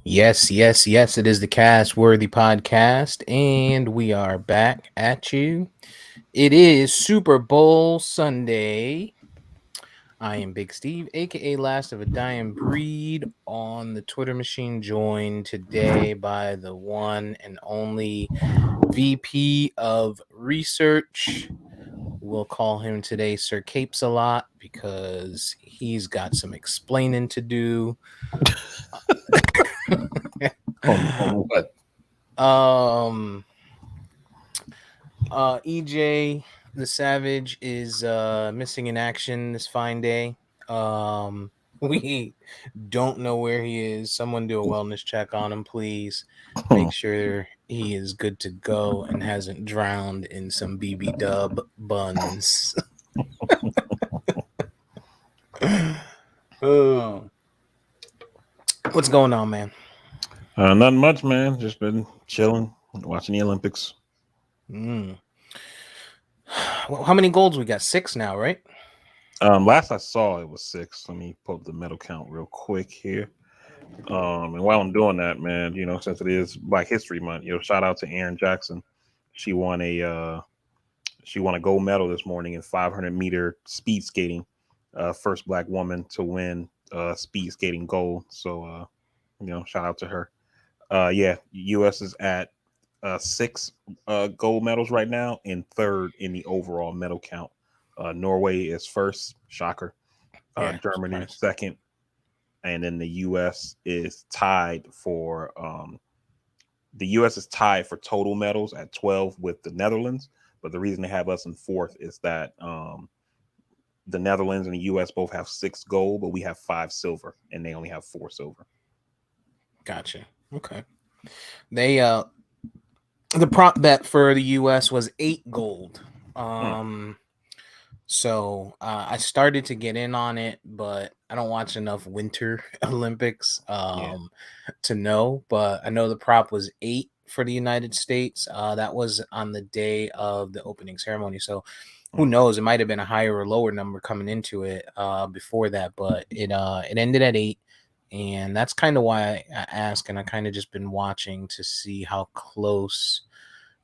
Yes, yes, yes. It is the CastWorthy Podcast, and we are back at you. It is Super Bowl Sunday. I am Big Steve, aka Last of a Dying Breed, on the Twitter machine, joined today by the one and only VP of Research. We'll call him today Sir Capes a lot because he's got some explaining to do. On what? um EJ the Savage is missing in action this fine day. We don't know where he is. Someone do a wellness check on him, please. Make sure he is good to go and hasn't drowned in some BB dub buns. Oh. What's going on, man? Nothing much, man. Just been chilling, watching the Olympics. Mm. Well, how many golds we got? 6 now, right? Last I saw it was 6. Let me pull up the medal count real quick here. And while I'm doing that, man, since it is Black History Month, shout out to Erin Jackson. She won a gold medal this morning in 500-meter speed skating. First Black woman to win speed skating gold. So, shout out to her. Yeah, U.S. is at 6 gold medals right now, and third in the overall medal count. Norway is first, shocker. Germany surprise. second, and then the U.S. is tied for total medals at 12 with the Netherlands. But the reason they have us in fourth is that the Netherlands and the U.S. both have 6 gold, but we have 5 silver, and they only have 4 silver. Gotcha. Okay. They the prop bet for the US was 8 gold. So I started to get in on it, but I don't watch enough Winter Olympics to know. But I know the prop was 8 for the United States. That was on the day of the opening ceremony. So who knows? It might have been a higher or lower number coming into it before that, but it ended at 8. And that's kind of why I ask, and I kind of just been watching to see how close,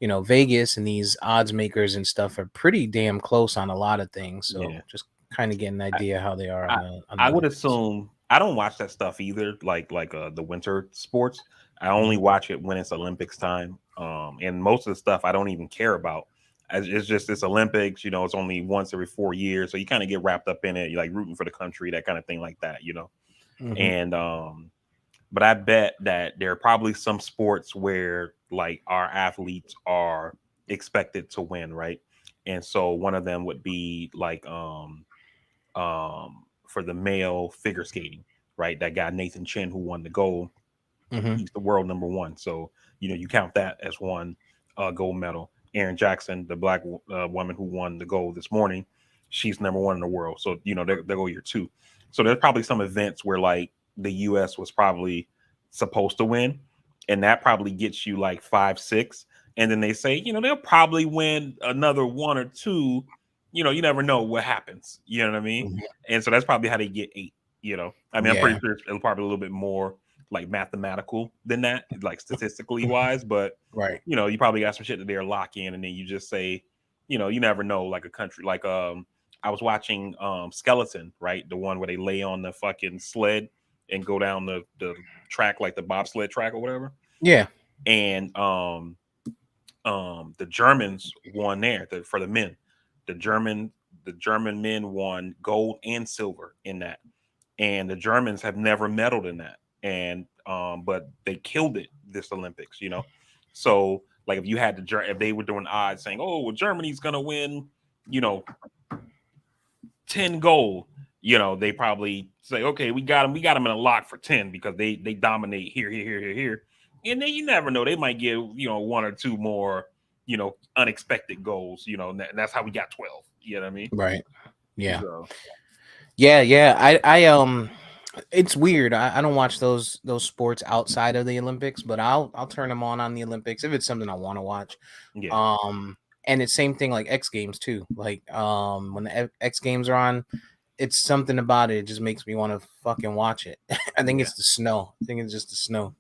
Vegas and these odds makers and stuff are pretty damn close on a lot of things. So just kind of get an idea how they are on the I would assume I don't watch that stuff either, like the winter sports. I only watch it when it's Olympics time. And most of the stuff I don't even care about. It's Olympics, it's only once every 4 years. So you kind of get wrapped up in it. You're like rooting for the country, that kind of thing like that. And but I bet that there are probably some sports where like our athletes are expected to win, right? And so one of them would be like for the male figure skating, right? That guy Nathan Chen who won the gold. He's the world number 1. So, you count that as one gold medal. Erin Jackson, the Black woman who won the gold this morning, she's number 1 in the world. So, there go your 2. So there's probably some events where like the U.S. was probably supposed to win, and that probably gets you like 5, 6. And then they say, they'll probably win another 1 or 2. You never know what happens. You know what I mean? And so that's probably how they get 8. I mean, I'm pretty sure it'll probably a little bit more like mathematical than that, like statistically wise. But right. you probably got some shit that they're lock in, and then you just say, you never know. Like a country, like I was watching Skeleton, right? The one where they lay on the fucking sled and go down the track, like the bobsled track or whatever. Yeah. And the Germans won there for the men. The German men won gold and silver in that. And the Germans have never medaled in that. And but they killed it this Olympics, So like if they were doing odds saying, oh well, Germany's gonna win, 10 gold, they probably say, okay, we got them in a lock for 10 because they dominate here. And then you never know, they might get 1 or 2 more, unexpected goals, and that's how we got 12. You know what I mean? Right. Yeah. So. Yeah. I it's weird. I don't watch those sports outside of the Olympics, but I'll turn them on the Olympics if it's something I want to watch. Yeah. And it's same thing like X Games too. Like when the X Games are on, it's something about it. It just makes me want to fucking watch it. I think it's the snow. I think it's just the snow.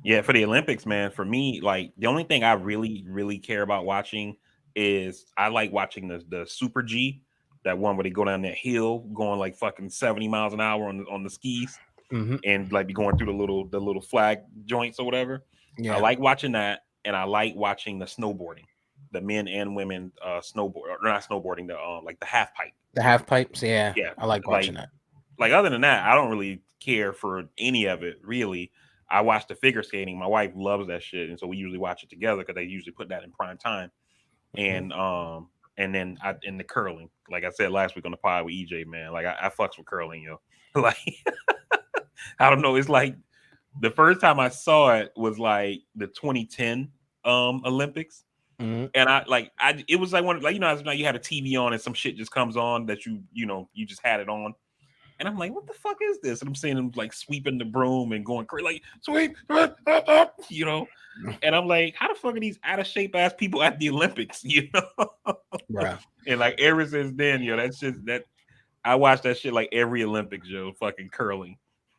Yeah, for the Olympics, man, for me, like the only thing I really, really care about watching is I like watching the Super G, that one where they go down that hill going like fucking 70 miles an hour on the skis, and like be going through the little flag joints or whatever. Yeah. I like watching that, and I like watching the snowboarding, the men and women snowboard, or not snowboarding, the like the half pipe. The half pipes, yeah. Yeah, I like watching that. Like other than that, I don't really care for any of it, really. I watch the figure skating. My wife loves that shit, and so we usually watch it together because they usually put that in prime time. And then in the curling, like I said last week on the pod with EJ, man, like I fucks with curling, yo. Like I don't know, it's like the first time I saw it was like the 2010 Olympics. And it was like one, like, you know, you had a TV on and some shit just comes on that you just had it on. And I'm like, what the fuck is this? And I'm seeing them like sweeping the broom and going crazy, like sweep, you know. And I'm like, how the fuck are these out of shape ass people at the Olympics, you know? Right. And like ever since then, yo, that's just that I watch that shit like every Olympics, yo, fucking curling.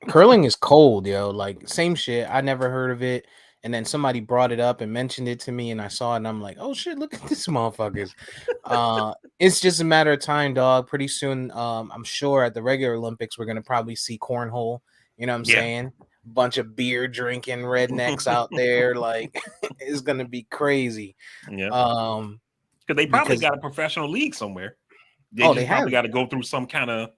Curling is cold, yo. Like same shit. I never heard of it. And then somebody brought it up and mentioned it to me, and I saw it, and I'm like, "Oh shit, look at this motherfuckers!" It's just a matter of time, dog. Pretty soon, I'm sure at the regular Olympics, we're gonna probably see cornhole. You know what I'm saying? Bunch of beer drinking rednecks out there, like it's gonna be crazy. Yeah. Because they probably got a professional league somewhere. They probably got to go through some kind of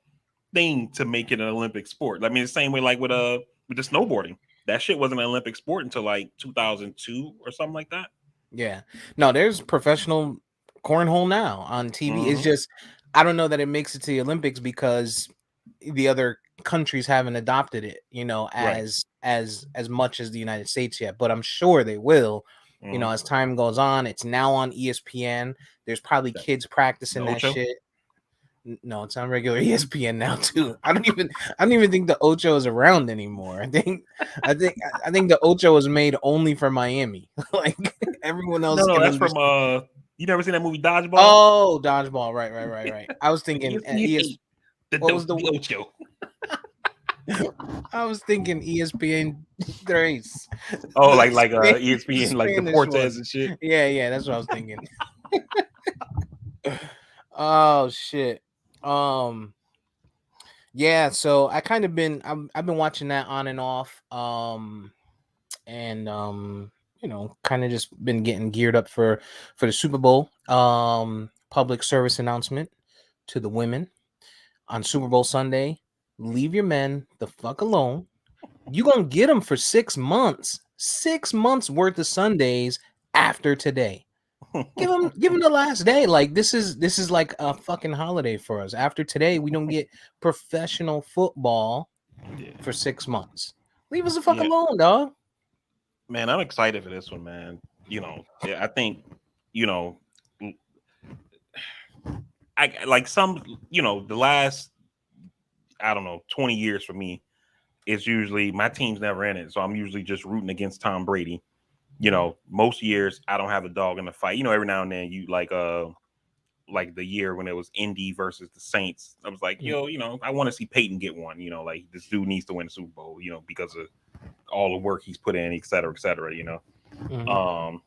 thing to make it an Olympic sport. I mean, the same way like with the snowboarding. That shit wasn't an Olympic sport until like 2002 or something like that. Yeah. No, there's professional cornhole now on TV. It's just I don't know that it makes it to the Olympics because the other countries haven't adopted it, you know, as much as the United States yet. But I'm sure they will. You know, as time goes on, it's now on ESPN. There's probably kids practicing that shit. No, it's on regular ESPN now too. I don't even think the Ocho is around anymore. I think the Ocho was made only for Miami. Like everyone else. No, that's from you never seen that movie Dodgeball? Oh, Dodgeball. Right. I was thinking what was the Ocho? I was thinking ESPN 3. Oh, like ESPN, like the Portes and shit. Yeah, that's what I was thinking. Oh shit. Yeah, so I've been watching that on and off. And you know, kind of just been getting geared up for the Super Bowl. Public service announcement to the women on Superbowl Sunday. Leave your men the fuck alone. You gonna get them for 6 months. 6 months worth of Sundays after today. Give them the last day. Like this is like a fucking holiday for us. After today, we don't get professional football for 6 months. Leave us the fuck alone, dog. Man, I'm excited for this one, man. You know, I think, you know, I like some, you know, the last, I don't know, 20 years for me, it's usually my team's never in it. So I'm usually just rooting against Tom Brady. You know, most years I don't have a dog in the fight. You know, every now and then you like the year when it was Indy versus the Saints. I was like, yo, you know, I want to see Peyton get one. You know, like this dude needs to win the Super Bowl. You know, because of all the work he's put in, et cetera, you know.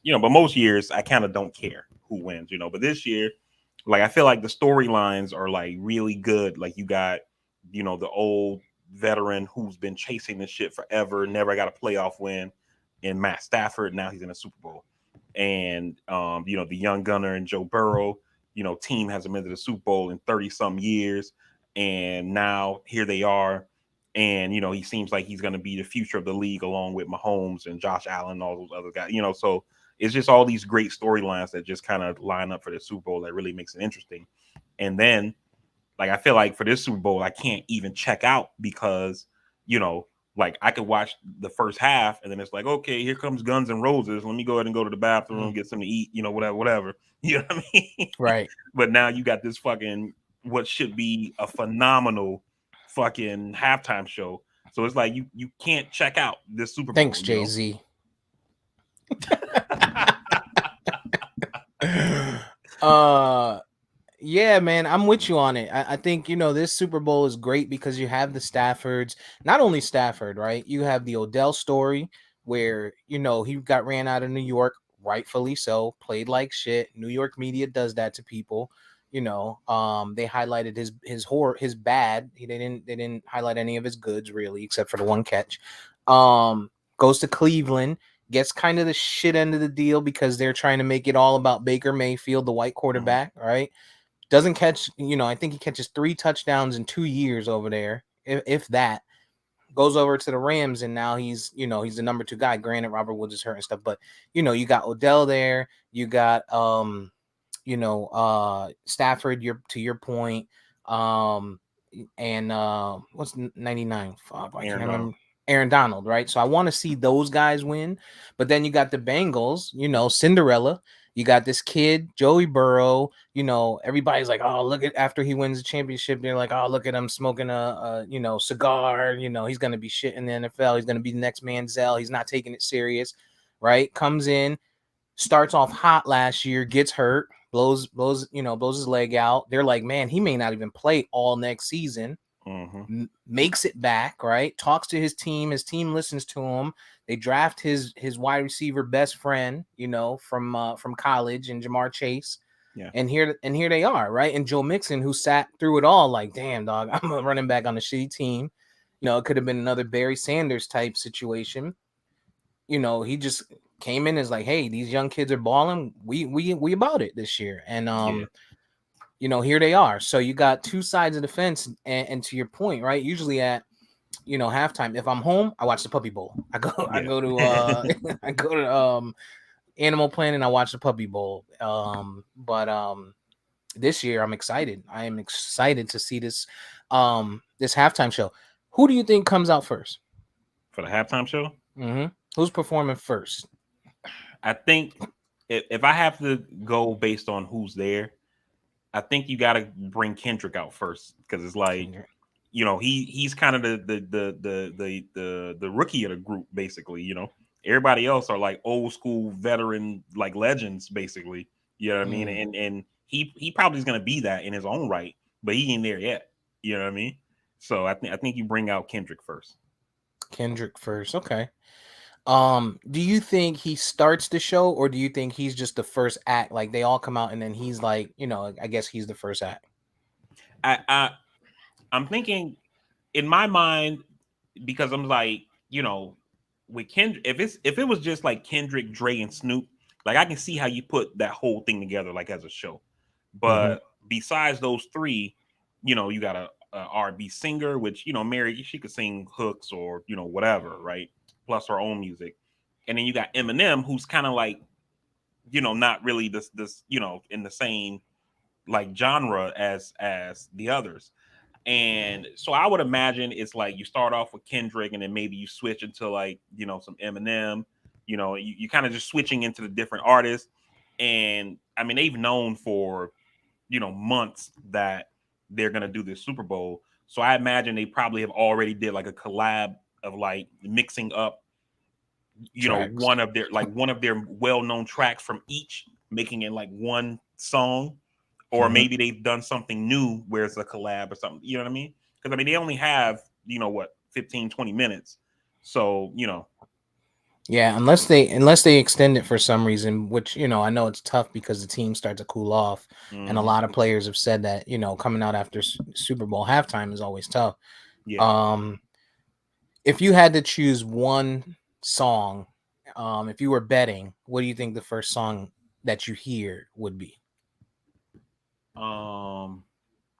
You know, but most years I kind of don't care who wins. You know, but this year, like I feel like the storylines are like really good. Like you got, you know, the old veteran who's been chasing this shit forever, never got a playoff win. And Matt Stafford, now he's in a Super Bowl. And, you know, the young gunner and Joe Burrow, you know, team hasn't been to the Super Bowl in 30-some years. And now here they are. And, you know, he seems like he's going to be the future of the league along with Mahomes and Josh Allen and all those other guys. You know, so it's just all these great storylines that just kind of line up for the Super Bowl that really makes it interesting. And then, like, I feel like for this Super Bowl, I can't even check out because, you know, like I could watch the first half and then it's like, okay, here comes Guns N' Roses. Let me go ahead and go to the bathroom, get something to eat, you know, whatever. You know what I mean? Right. But now you got this fucking, what should be a phenomenal fucking halftime show. So it's like, you can't check out this Super Bowl. Thanks, Jay-Z. Yeah, man, I'm with you on it. I think, this Super Bowl is great because you have the Staffords, not only Stafford, right? You have the Odell story where, he got ran out of New York, rightfully so, played like shit. New York media does that to people. They highlighted his bad. They didn't highlight any of his goods really, except for the one catch. Goes to Cleveland, gets kind of the shit end of the deal because they're trying to make it all about Baker Mayfield, the white Mhm. quarterback, right? Doesn't catch, I think he catches 3 touchdowns in 2 years over there, if that. Goes over to the Rams, and now he's the number two guy. Granted, Robert Woods is hurt and stuff, but you got Odell there, you got Stafford, to your point, um, and what's 99? Fuck, I can't Aaron Donald. remember. Aaron Donald, right? So I want to see those guys win, but then you got the Bengals, Cinderella. You got this kid, Joey Burrow. Everybody's like, oh, look at after he wins the championship, they're like, oh, look at him smoking a cigar. He's gonna be shit in the NFL. He's gonna be the next Manziel. He's not taking it serious, right? Comes in, starts off hot last year, gets hurt, blows his leg out. They're like, man, he may not even play all next season. Hmm. Makes it back, right? Talks to his team listens to him. They draft his wide receiver best friend, from college, and Jamar Chase. Yeah. And here they are, right? And Joe Mixon, who sat through it all, like, damn, dog, I'm a running back on a shitty team. It could have been another Barry Sanders type situation. He just came in as like, hey, these young kids are balling. We about it this year. And Yeah. here they are. So you got two sides of the fence, and to your point, right? Usually at halftime, if I'm home, I watch the Puppy Bowl. I go I Yeah. go to I go to Animal Planet, and I watch the Puppy Bowl. But this year I'm excited. I am excited to see this halftime show. Who do you think comes out first? For the halftime show, Who's performing first? I think if I have to go based on who's there, I think you got to bring Kendrick out first because it's like Kendrick. he's kind of the rookie of the group basically. Everybody else are like old school veteran like legends basically. You know what I mean? Mm, And he probably is gonna be that in his own right, but he ain't there yet. You know what I mean? So I think you bring out Kendrick first. Kendrick first. Okay. Do you think he starts the show, or do you think he's just the first act? Like they all come out and then he's like, I guess he's the first act. I I'm thinking in my mind because I'm like, with Kendrick, if it was just like Kendrick, Dre, and Snoop, like I can see how you put that whole thing together like as a show. Mm-hmm. But besides those three, you got a R&B singer, which Mary she could sing hooks or whatever, right? Plus her own music, and then you got Eminem, who's kind of like not really this in the same like genre as the others. And so I would imagine it's like you start off with Kendrick and then maybe you switch into like, some Eminem, you kind of just switching into the different artists. And I mean, they've known for, months that they're going to do this Super Bowl. So I imagine they probably have already did like a collab of like mixing up, Tracks. one of their well-known tracks from each, making it like one song, or Mm-hmm. maybe they've done something new where it's a collab or something. You know what I mean? Because I mean, they only have 15, 20 minutes. So Yeah, unless they extend it for some reason, which I know it's tough because the team starts to cool off, and a mhm, lot of players have said that coming out after Super Bowl halftime is always tough. yeah. Um, if you had to choose one song, if you were betting, what do you think the first song that you hear would be?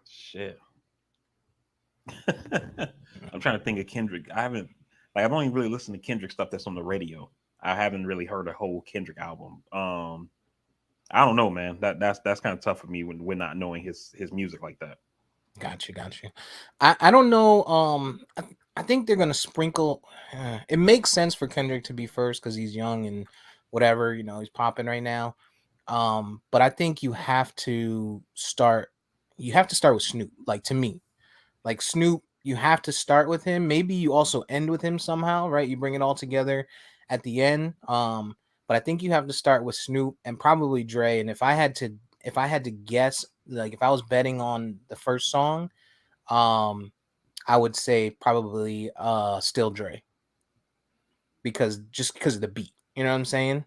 Shit. I'm trying to think of Kendrick. I've only really listened to Kendrick stuff that's on the radio. I haven't really heard a whole Kendrick album. I don't know, man. That's kind of tough for me when we're not knowing his music like that. Got you. I don't know. I think they're gonna sprinkle. It makes sense for Kendrick to be first because he's young and whatever. He's popping right now. But I think you have to start. You have to start with Snoop. Like to me, like Snoop, you have to start with him. Maybe you also end with him somehow, right? You bring it all together at the end. But I think you have to start with Snoop and probably Dre. And if I had to if I had to guess, like if I was betting on the first song, I would say probably Still Dre, because of the beat. You know what I'm saying?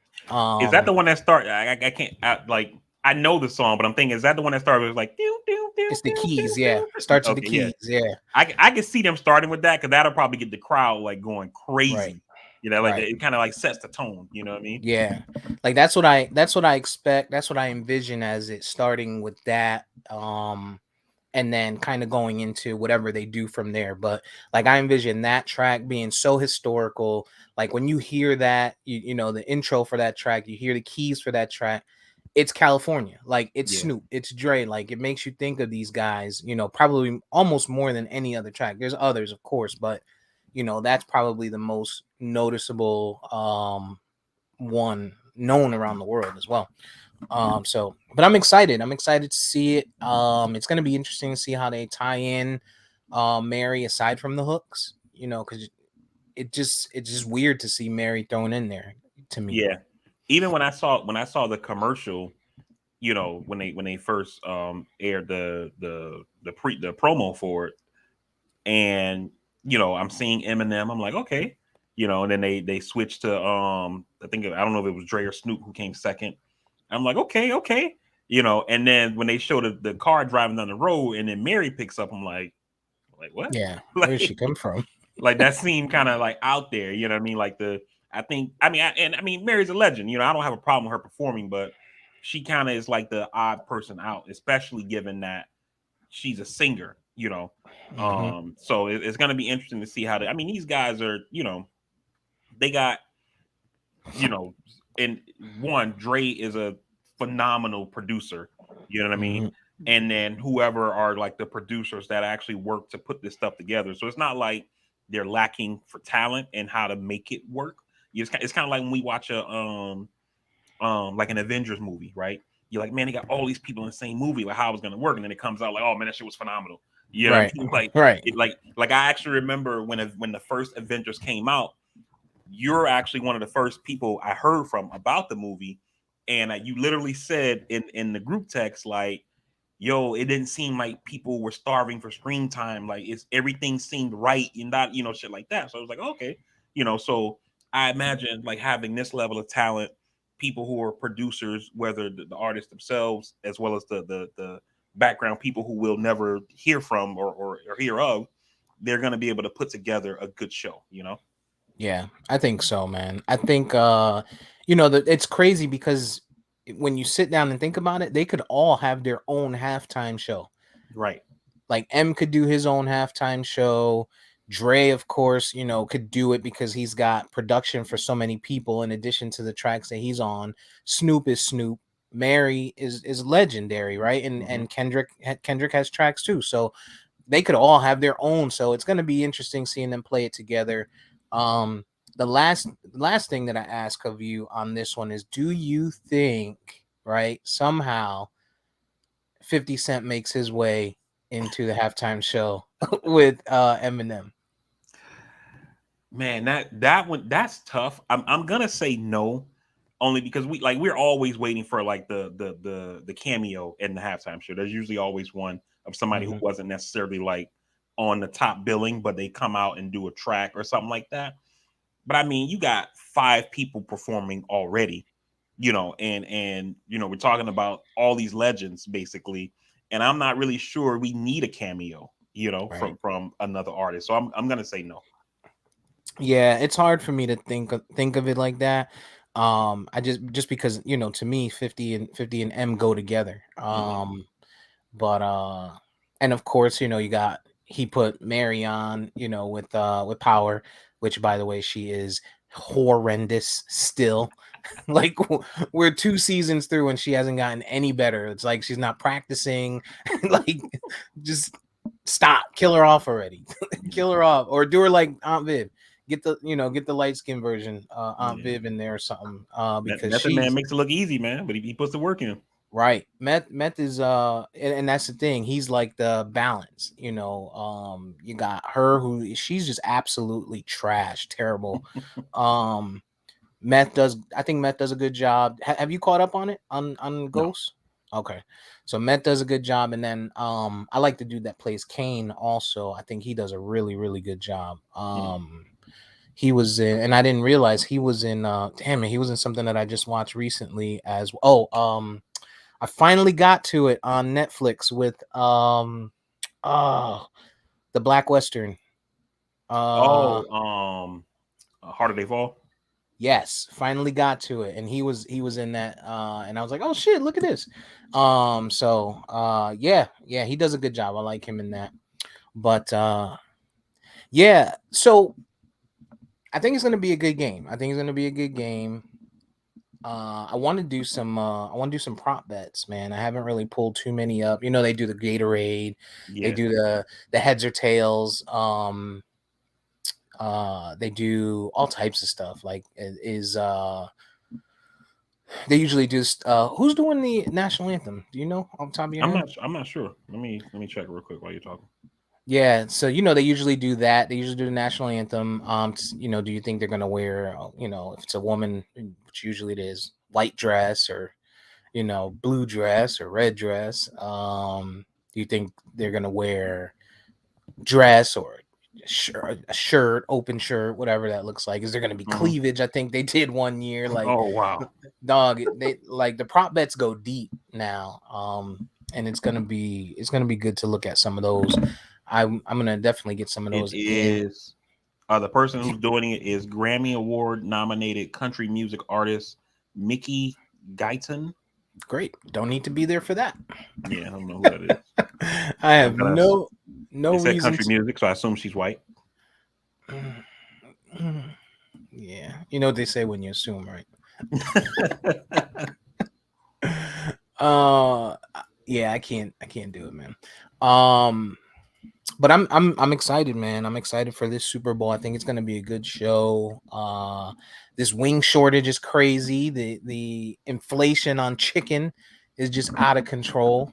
Is that the one that started? I can't like I know the song, but I'm thinking, is that the one that started with like doo, doo, doo, It's the doo, keys, doo, yeah. doo, doo? Starts with the Okay, yeah. keys, yeah. I can see them starting with that because that'll probably get the crowd like going Right, crazy. You know, like right. it kind of like sets the tone. You know what I mean? Yeah. Like that's what I expect. That's what I envision as it starting with that. And then kind of going into whatever they do from there. But like I envision that track being so historical. Like when you hear that, you know, the intro for that track, you hear the keys for that track, it's California. Like it's Yeah, Snoop, it's Dre. Like it makes you think of these guys, you know, probably almost more than any other track. There's others, of course, but you know, that's probably the most noticeable one known around the world as well. But I'm excited. I'm excited to see it. It's gonna be interesting to see how they tie in Mary aside from the hooks, you know, because it's just weird to see Mary thrown in there to me. yeah. Even when I saw the commercial, you know, when they first aired the promo for it, and you know, I'm seeing Eminem. I'm like, okay, you know, and then they switched to I don't know if it was Dre or Snoop who came second. I'm like, okay, okay, you know, and then when they showed the car driving down the road, and then Mary picks up, I'm like what? Yeah, where did she like come from? like that seemed kind of like out there, you know what I mean? Like I mean Mary's a legend, you know, I don't have a problem with her performing, but she kind of is like the odd person out, especially given that she's a singer, you know. Hmm. So it's going to be interesting to see how I mean, these guys are, you know, they got, you know, and one, Dre is a phenomenal producer, you know what I mean? Hmm. And then whoever are like the producers that actually work to put this stuff together. So it's not like they're lacking for talent and how to make it work. It's kind of like when we watch a like an Avengers movie, right? You're like, man, they got all these people in the same movie. Like, how it's gonna work? And then it comes out like, oh man, that shit was phenomenal. You know what Right, I mean? Like, right. like I actually remember when the first Avengers came out. You're actually one of the first people I heard from about the movie, and you literally said in the group text like, "Yo, it didn't seem like people were starving for screen time. Like, it's everything seemed right and not, you know, shit like that." So I was like, okay, you know, so I imagine like having this level of talent, people who are producers, whether the artists themselves as well as the background people who we'll never hear from or hear of, they're going to be able to put together a good show, you know? Yeah, I think so, man. I think it's crazy because when you sit down and think about it, they could all have their own halftime show. Right. Like M could do his own halftime show. Dre, of course, you know, could do it because he's got production for so many people in addition to the tracks that he's on. Snoop is Snoop. Mary is legendary, right? And Mm-hmm. and Kendrick has tracks too. So they could all have their own. So it's going to be interesting seeing them play it together. Um, the last thing that I ask of you on this one is, do you think, right, somehow 50 Cent makes his way into the halftime show with Eminem? Man, that one that's tough. I'm gonna say no, only because we're always waiting for like the cameo in the halftime show. There's usually always one of somebody who Hmm. wasn't necessarily like on the top billing, but they come out and do a track or something like that. But I mean, you got five people performing already, you know, and you know, we're talking about all these legends basically, and I'm not really sure we need a cameo, you know, Right. from another artist. So I'm gonna say no. Yeah, it's hard for me to think of it like that. I just because, to me 50 and M go together. Mhm. But and of course, you got he put Mary on, with Power, which by the way, she is horrendous still. Like we're 2 seasons through and she hasn't gotten any better. It's like she's not practicing. Like just stop, kill her off already. Kill her off, or do her like Aunt Viv. Get the light skin version, Aunt Yeah. Viv in there or something. Because Method Man she's makes it look easy, man, but he puts the work in. right. Meth is and that's the thing. He's like the balance. You got her who she's just absolutely trash, terrible. Um, Meth does. I think Meth does a good job. Have you caught up on it on No, Ghost? Okay, so Met does a good job, and then I like the dude that plays Kane. Also, I think he does a really good job. He was in, and I didn't realize he was in. Damn it, he was in something that I just watched recently as well. I finally got to it on Netflix with oh, the Black Western. Uh, Harder They Fall. yes, finally got to it, and he was in that. And I was like, oh shit, look at this. Yeah, he does a good job. I like him in that. But yeah, so I think it's gonna be a good game. I think it's gonna be a good game. I want to do some prop bets, man. I haven't really pulled too many up. You know, they do the Gatorade, they Yeah. do the heads or tails. They do all types of stuff. Like they usually do. Who's doing the national anthem? Do you know off the top of your head? I'm not sure. Let me check real quick while you're talking. Yeah, so they usually do that. They usually do the national anthem. Do you think they're gonna wear, if it's a woman, which usually it is, white dress or blue dress or red dress? Do you think they're gonna wear dress or a shirt, open shirt, whatever that looks like? Is there gonna be cleavage? I think they did one year. Like, oh wow, dog, they like the prop bets go deep now. And it's gonna be good to look at some of those. I'm gonna definitely get some of it those in. is. The person who's doing it is Grammy Award nominated country music artist Mickey Guyton. Great. Don't need to be there for that. Yeah, I don't know who that is. I have no It said reason country music, so I assume she's white. Yeah, you know what they say when you assume, right? Yeah, I can't do it, man. But I'm excited, man. I'm excited for this Super Bowl. I think it's gonna be a good show. This wing shortage is crazy. The inflation on chicken is just out of control.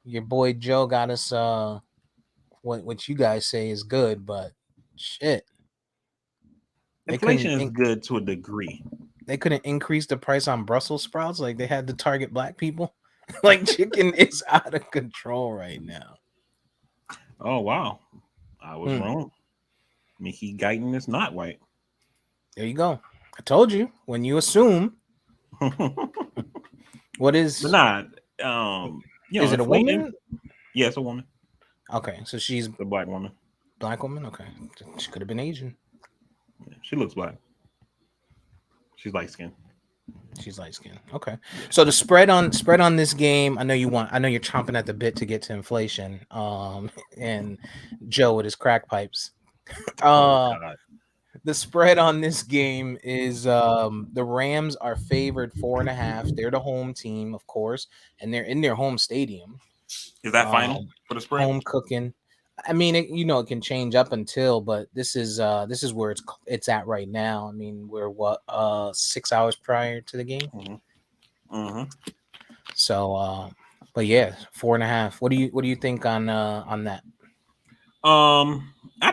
Your boy Joe got us what you guys say is good, but shit. Inflation is good to a degree. They couldn't increase the price on Brussels sprouts like they had to target black people. Like, chicken is out of control right now. Oh wow, I was wrong. Mickey Guyton is not white. There you go. I told you, when you assume. What is? But not. Is it a woman? Yeah, it's a woman. Okay, so she's a black woman. Black woman. Okay, she could have been Asian. Yeah, she looks black. She's light skinned. She's light skinned. Okay. So the spread on this game, I know you're chomping at the bit to get to inflation. And Joe with his crack pipes. The spread on this game is the Rams are favored 4.5. They're the home team, of course, and they're in their home stadium. Is that final for the spread? Home cooking. I mean, it can change up until, but this is where it's at right now. I mean, we're 6 hours prior to the game. So, but yeah, 4.5. What do you think on that? I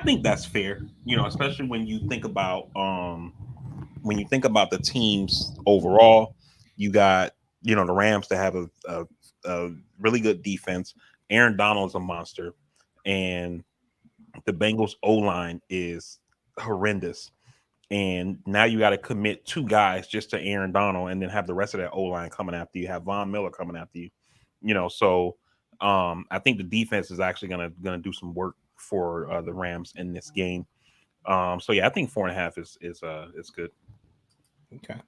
think that's fair. Especially when you think about the teams overall. You got the Rams to have a really good defense. Aaron Donald's a monster. And the Bengals O-line is horrendous. And now you got to commit 2 guys just to Aaron Donald and then have the rest of that O-line coming after you. Have Vaughn Miller coming after you. So I think the defense is actually gonna do some work for the Rams in this game. So yeah, I think 4.5 is good. Okay.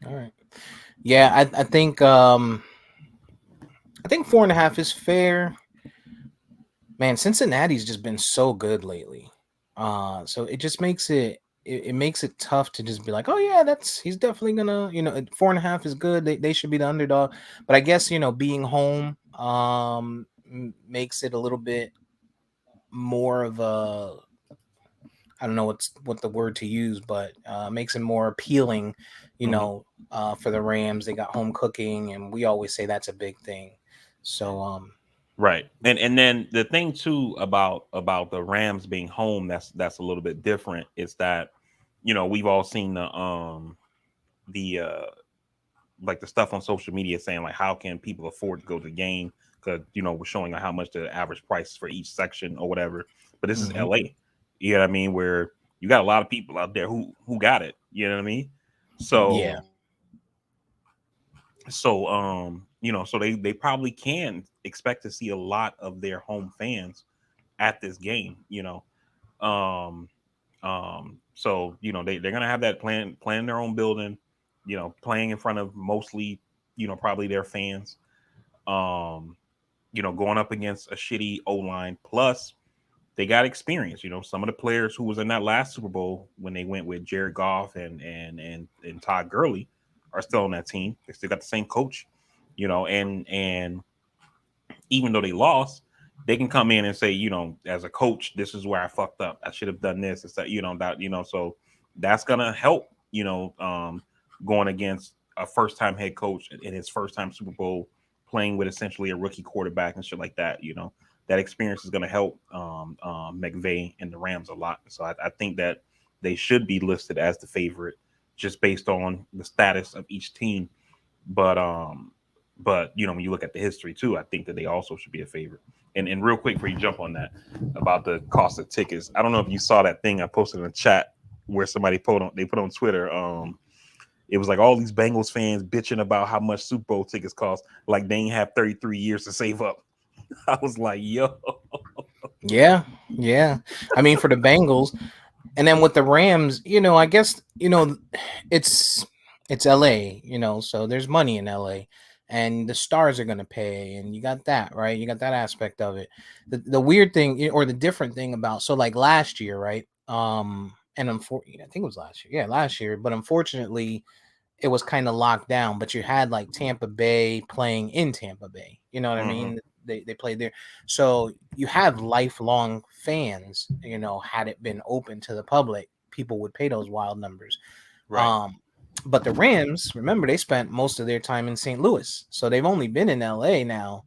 All right. Yeah, I think 4.5 is fair. Man, Cincinnati's just been so good lately. So it just makes it tough to just be like, oh yeah, he's definitely gonna, 4.5 is good. They should be the underdog. But I guess, being home makes it a little bit more of a, I don't know what the word to use, but makes it more appealing, for the Rams. They got home cooking, and we always say that's a big thing. So right. And then the thing too about the Rams being home that's a little bit different is that we've all seen the like the stuff on social media saying like how can people afford to go to the game because we're showing like how much the average price for each section or whatever. But this is LA, you know what I mean, where you got a lot of people out there who got it, you know what I mean. So so they probably can expect to see a lot of their home fans at this game, um so they're gonna have that playing in their own building, playing in front of mostly probably their fans, um going up against a shitty O line. Plus they got experience. Some of the players who was in that last Super Bowl when they went with Jared Goff and Todd Gurley are still on that team. They still got the same coach, and even though they lost, they can come in and say, as a coach, this is where I fucked up. I should have done this. It's that, so that's gonna help, going against a first time head coach in his first time Super Bowl, playing with essentially a rookie quarterback and shit like that. That experience is gonna help McVay and the Rams a lot. So I think that they should be listed as the favorite just based on the status of each team. But when you look at the history too, I think that they also should be a favorite. And real quick before you jump on that about the cost of tickets, I don't know if you saw that thing I posted in the chat where somebody put on Twitter. It was like all these Bengals fans bitching about how much Super Bowl tickets cost, like they ain't have 33 years to save up. I was like, yo. Yeah. I mean, for the Bengals, and then with the Rams, I guess it's LA, so there's money in LA. And the stars are going to pay, and you got that, right? You got that aspect of it. The weird thing, or the different thing about, so like last year, right? And unfortunately, I think it was last year. Yeah, last year. But unfortunately, it was kind of locked down. But you had like Tampa Bay playing in Tampa Bay. You know what I mean? They played there. So you have lifelong fans, had it been open to the public, people would pay those wild numbers. Right. But the Rams, remember, they spent most of their time in St. Louis. So they've only been in LA now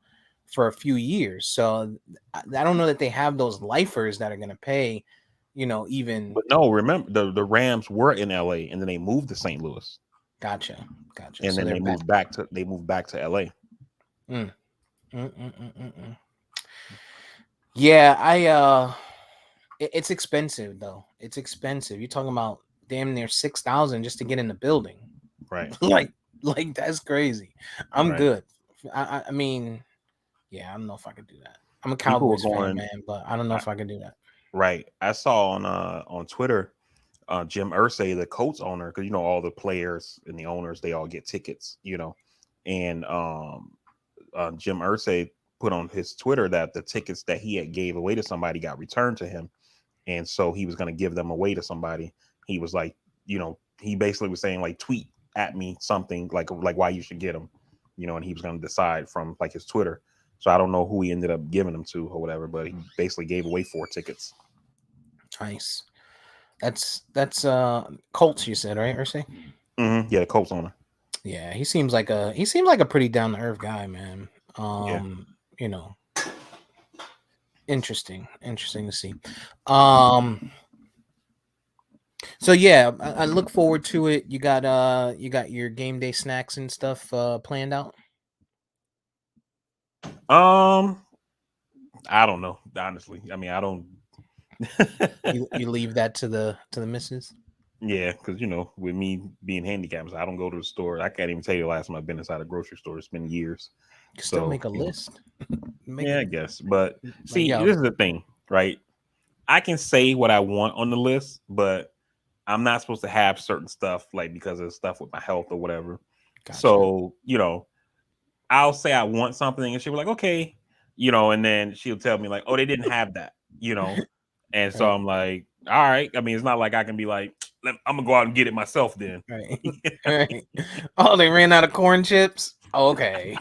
for a few years. So I don't know that they have those lifers that are going to pay, even. But no, remember the Rams were in LA and then they moved to St. Louis. Gotcha. And so then they moved back to LA. Yeah, it's expensive though. It's expensive. You're talking about damn near 6,000 just to get in the building. Right. like that's crazy. I'm good. I mean, yeah, I don't know if I could do that. I'm a Cowboys fan, man, but I don't know if I could do that. Right. I saw on Twitter, Jim Irsay, the Colts owner, because all the players and the owners, they all get tickets, and Jim Irsay put on his Twitter that the tickets that he had gave away to somebody got returned to him, and so he was going to give them away to somebody. He was like, he basically was saying like, tweet at me something like why you should get them, and he was going to decide from like his Twitter. So I don't know who he ended up giving them to or whatever, but he basically gave away 4 tickets. Nice. That's Colts, you said, right, Irsay? Yeah, the Colts owner. Yeah, he seems like a pretty down to earth guy, man. Interesting to see. So yeah, I look forward to it. You got your game day snacks and stuff planned out? I don't know, honestly. I mean, I don't. you leave that to the missus? Yeah, because with me being handicapped, I don't go to the store. I can't even tell you the last time I've been inside a grocery store. It's been years. You still make a list. I guess. But see, this is the thing, right? I can say what I want on the list, but I'm not supposed to have certain stuff like because of stuff with my health or whatever. Gotcha. So, I'll say I want something and she'll be like, okay, and then she'll tell me like, oh, they didn't have that, And so I'm like, all right. I mean, it's not like I can be like, I'm gonna go out and get it myself then. Right. Right. Oh, they ran out of corn chips. Okay.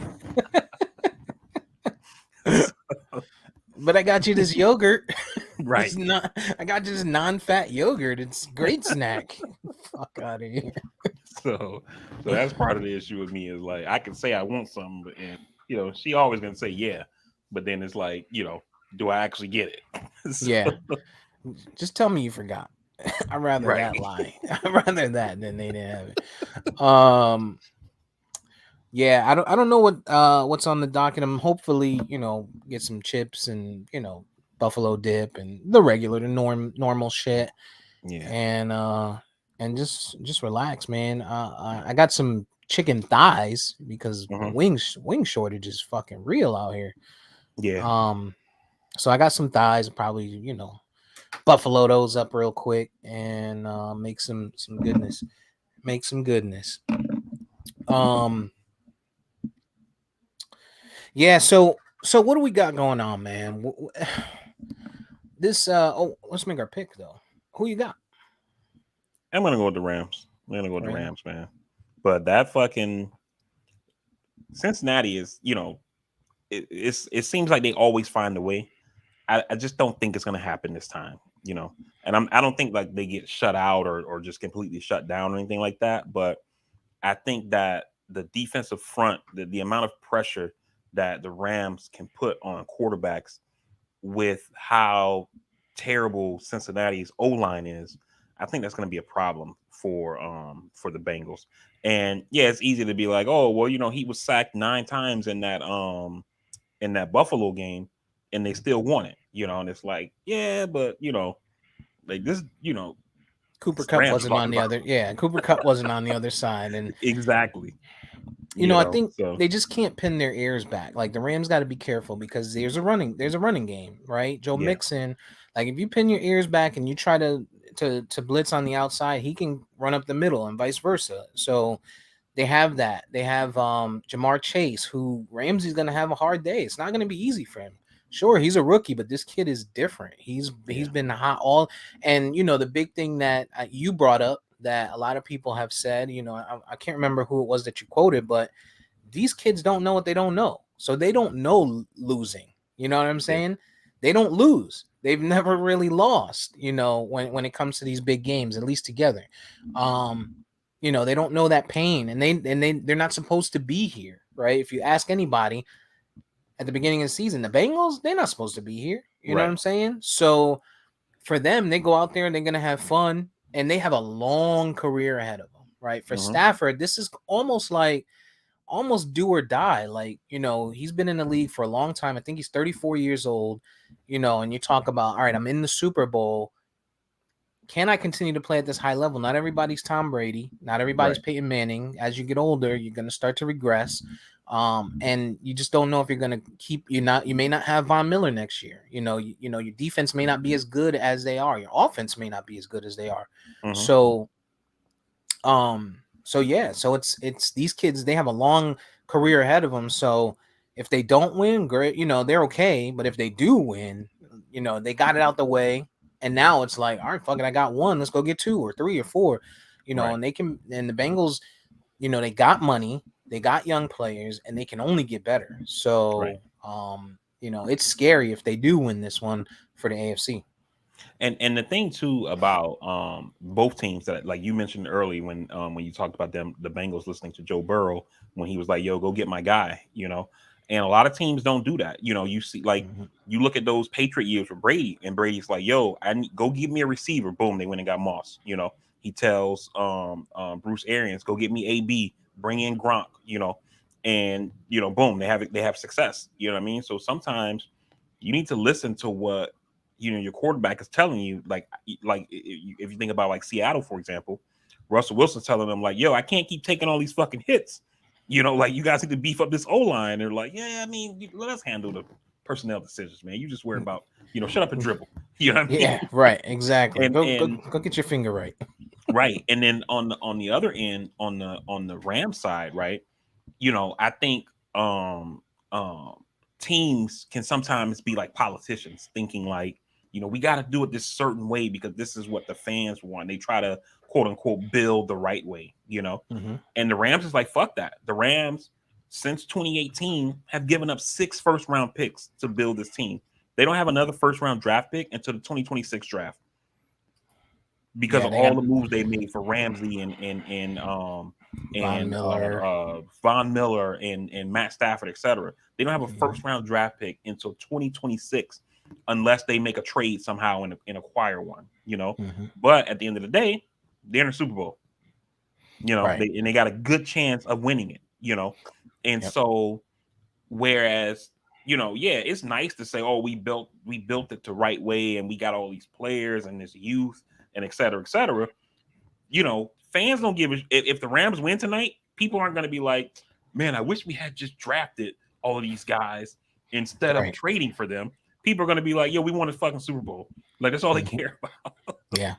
But I got you this yogurt. Right. I got you this non-fat yogurt. It's a great snack. Fuck out of here. So that's part of the issue with me is like I can say I want something, but and she always gonna say yeah, but then it's like do I actually get it? Yeah. Just tell me you forgot. I'd rather that lie. I'd rather that than they didn't have it. Yeah, I don't know what's on the docket. I'm hopefully, get some chips and, buffalo dip and the regular, the normal shit. Yeah. And just relax, man. I got some chicken thighs because the Hmm. wing shortage is fucking real out here. Yeah. Um, so I got some thighs, probably, buffalo those up real quick and make some goodness. Make some goodness. Um, yeah. So what do we got going on, man? This let's make our pick though. Who you got? I'm gonna go with the Rams. I'm gonna go with the Ram. Rams, man. But that fucking Cincinnati is, it seems like they always find a way. I just don't think it's gonna happen this time, And I don't think like they get shut out or just completely shut down or anything like that. But I think that the defensive front, the amount of pressure that the Rams can put on quarterbacks with how terrible Cincinnati's O line is, I think that's going to be a problem for the Bengals. And yeah, it's easy to be like, oh well, he was sacked 9 times in that Buffalo game, and they still won it. And it's like, yeah, but like this, Cooper it's the Cup Rams we're wasn't on talking the about. other. Yeah, Cooper Cup wasn't on the other side, and Exactly. I think So they just can't pin their ears back. Like the Rams got to be careful because there's a running game, right? Joe yeah, Mixon, like if you pin your ears back and you try to blitz on the outside, he can run up the middle and vice versa. So they have that. They have Jamar Chase, who Ramsey's gonna have a hard day. It's not gonna be easy for him. Sure, he's a rookie, but this kid is different. He's yeah, been hot all, and the big thing that you brought up that a lot of people have said. I can't remember who it was that you quoted, but these kids don't know what they don't know, so they don't know losing. You know what I'm yeah, saying? They don't lose. They've never really lost. When it comes to these big games, at least together. They don't know that pain, and they're not supposed to be here, right? If you ask anybody at the beginning of the season, the Bengals, they're not supposed to be here. You know what right. I'm saying? So for them, they go out there and they're gonna have fun, and they have a long career ahead of them, right? For Hmm. Stafford, this is almost do or die. Like, he's been in the league for a long time. I think he's 34 years old, and you talk about, all right, I'm in the Super Bowl. Can I continue to play at this high level? Not everybody's Tom Brady. Not everybody's Right. Peyton Manning. As you get older, you're going to start to regress. And you just don't know if you're going to you may not have Von Miller next year. Your defense may not be as good as they are. Your offense may not be as good as they are. Hmm. So yeah, so it's these kids, they have a long career ahead of them. So if they don't win, great, they're okay. But if they do win, they got it out the way. And now it's like, all right, fuck it, I got one. Let's go get 2 or 3 or 4. Right. And the Bengals, they got money, they got young players, and they can only get better. Right. So it's scary if they do win this one for the AFC. And the thing too about both teams that like you mentioned early when you talked about them, the Bengals listening to Joe Burrow when he was like, "Yo, go get my guy," and a lot of teams don't do that. You see, like Mm-hmm. you look at those Patriot years with Brady, and Brady's like, "Yo, go give me a receiver." Boom, they went and got Moss. He tells Bruce Arians, "Go get me AB, bring in Gronk." And boom, they have success. You know what I mean? So sometimes you need to listen to what your quarterback is telling you. Like if you think about like Seattle, for example, Russell Wilson's telling them like, yo, I can't keep taking all these fucking hits. Like you guys need to beef up this O line. They're like, yeah, I mean, let us handle the personnel decisions, man. You just worry about, shut up and dribble. You know what I mean? Yeah, right, exactly. And Go get your finger right. right. And then on the other end, on the Ram side, right? I think teams can sometimes be like politicians, thinking like, we got to do it this certain way because this is what the fans want. They try to quote unquote build the right way. Mm-hmm. And the Rams is like, fuck that. The Rams, since 2018, have given up 6 first-round picks to build this team. They don't have another first-round draft pick until the 2026 draft because Yeah, of they got all the moves they made for Ramsey and Von Miller. Von Miller and Matt Stafford, etc. They don't have a Mhm. first round draft pick until 2026 unless they make a trade somehow and acquire one. Mhm. But at the end of the day, they're in the Super Bowl. Right. They got a good chance of winning it. And Yep. so, whereas, yeah, it's nice to say, oh, we built it the right way, and we got all these players and this youth and et cetera, et cetera. Fans don't give if the Rams win tonight, people aren't going to be like, man, I wish we had just drafted all of these guys instead of Right. trading for them. People are going to be like, yo, we won a fucking Super Bowl. Like, that's all they Mhm. care about. Yeah.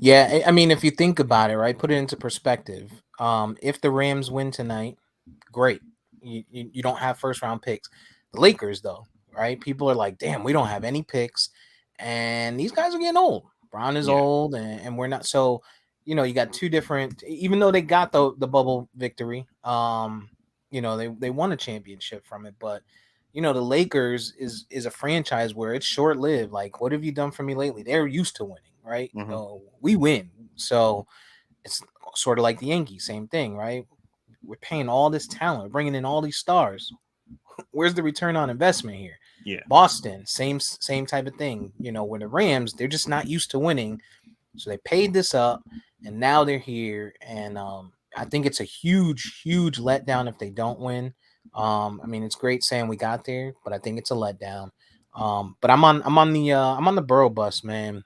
Yeah. I mean, if you think about it, right, put it into perspective. If the Rams win tonight, great. You don't have first round picks. The Lakers, though, right? People are like, damn, we don't have any picks. And these guys are getting old. Brown is Yeah. old, and we're not. So, you got two different, even though they got the bubble victory, they won a championship from it. But, the Lakers is a franchise where it's short lived. Like, what have you done for me lately? They're used to winning, right? Mm-hmm. So we win. So it's sort of like the Yankees, same thing, right? We're paying all this talent, we're bringing in all these stars. Where's the return on investment here? Yeah. Boston, same type of thing. When the Rams, they're just not used to winning, so they paid this up, and now they're here. And I think it's a huge letdown if they don't win. I mean, it's great saying we got there, but I think it's a letdown. But I'm on the Burrow bus, man.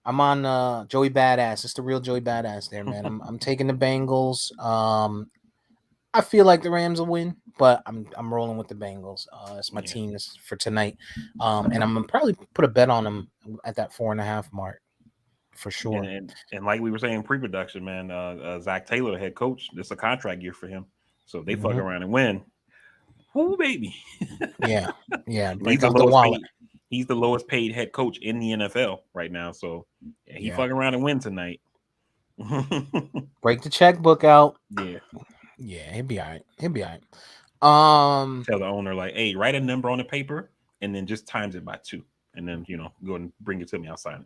I'm on Joey Badass. It's the real Joey Badass there, man. I'm taking the Bengals. I feel like the Rams will win, but I'm rolling with the Bengals. It's my Yeah. team for tonight, and I'm gonna probably put a bet on them at that 4.5 mark for And, sure. and like we were saying pre-production, man, Zach Taylor, the head coach, this is a contract year for him. So if they fuck Hmm. around and win, whoo baby. Yeah, yeah. He's Break the out the lowest wallet. paid. He's the lowest paid head coach in the NFL right now. So yeah, he Yeah, fucking around and win tonight. break the checkbook out. Yeah. Yeah, he'll be all right. He'll be all right. Tell the owner like, hey, write a number on the paper and then just times it by 2, and then go and bring it to me. I'll sign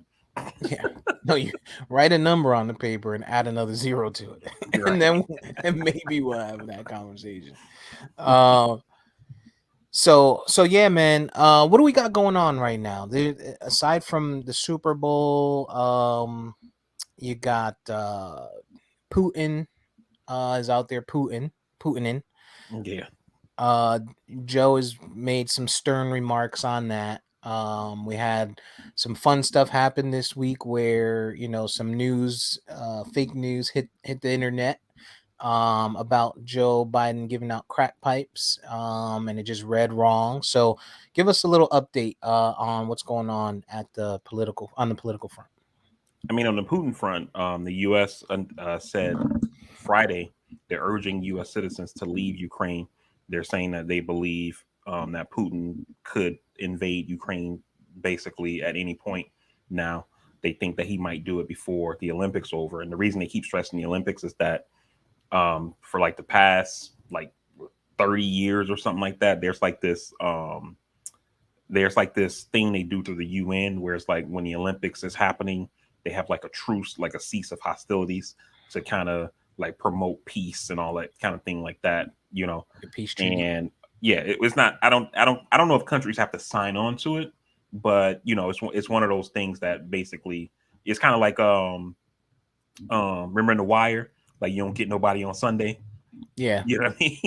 Yeah. No, you write a number on the paper and add another zero to it, it. and Right. then and maybe we'll have that conversation. Um. So yeah, man. What do we got going on right now? Aside from the Super Bowl, you got Putin is out there Putin. Yeah. Uh, Joe has made some stern remarks on that. We had some fun stuff happen this week where some news, fake news hit the internet about Joe Biden giving out crack pipes, and it just read wrong. So, give us a little update on what's going on on the political front. I mean, on the Putin front, the U.S. Said Friday they're urging U.S. citizens to leave Ukraine. They're saying that they believe that Putin could invade Ukraine basically at any point now. They think that he might do it before the Olympics over. And the reason they keep stressing the Olympics is that for like the past like 30 years or something like that, there's like this thing they do through the UN where it's like when the Olympics is happening, they have like a truce, like a cease of hostilities to kind of like promote peace and all that kind of thing like that. The peace treaty. And yeah, it was not. I don't know if countries have to sign on to it, but it's one of those things that basically it's kind of like remember in The Wire, like you don't get nobody on Sunday. Yeah. You know what I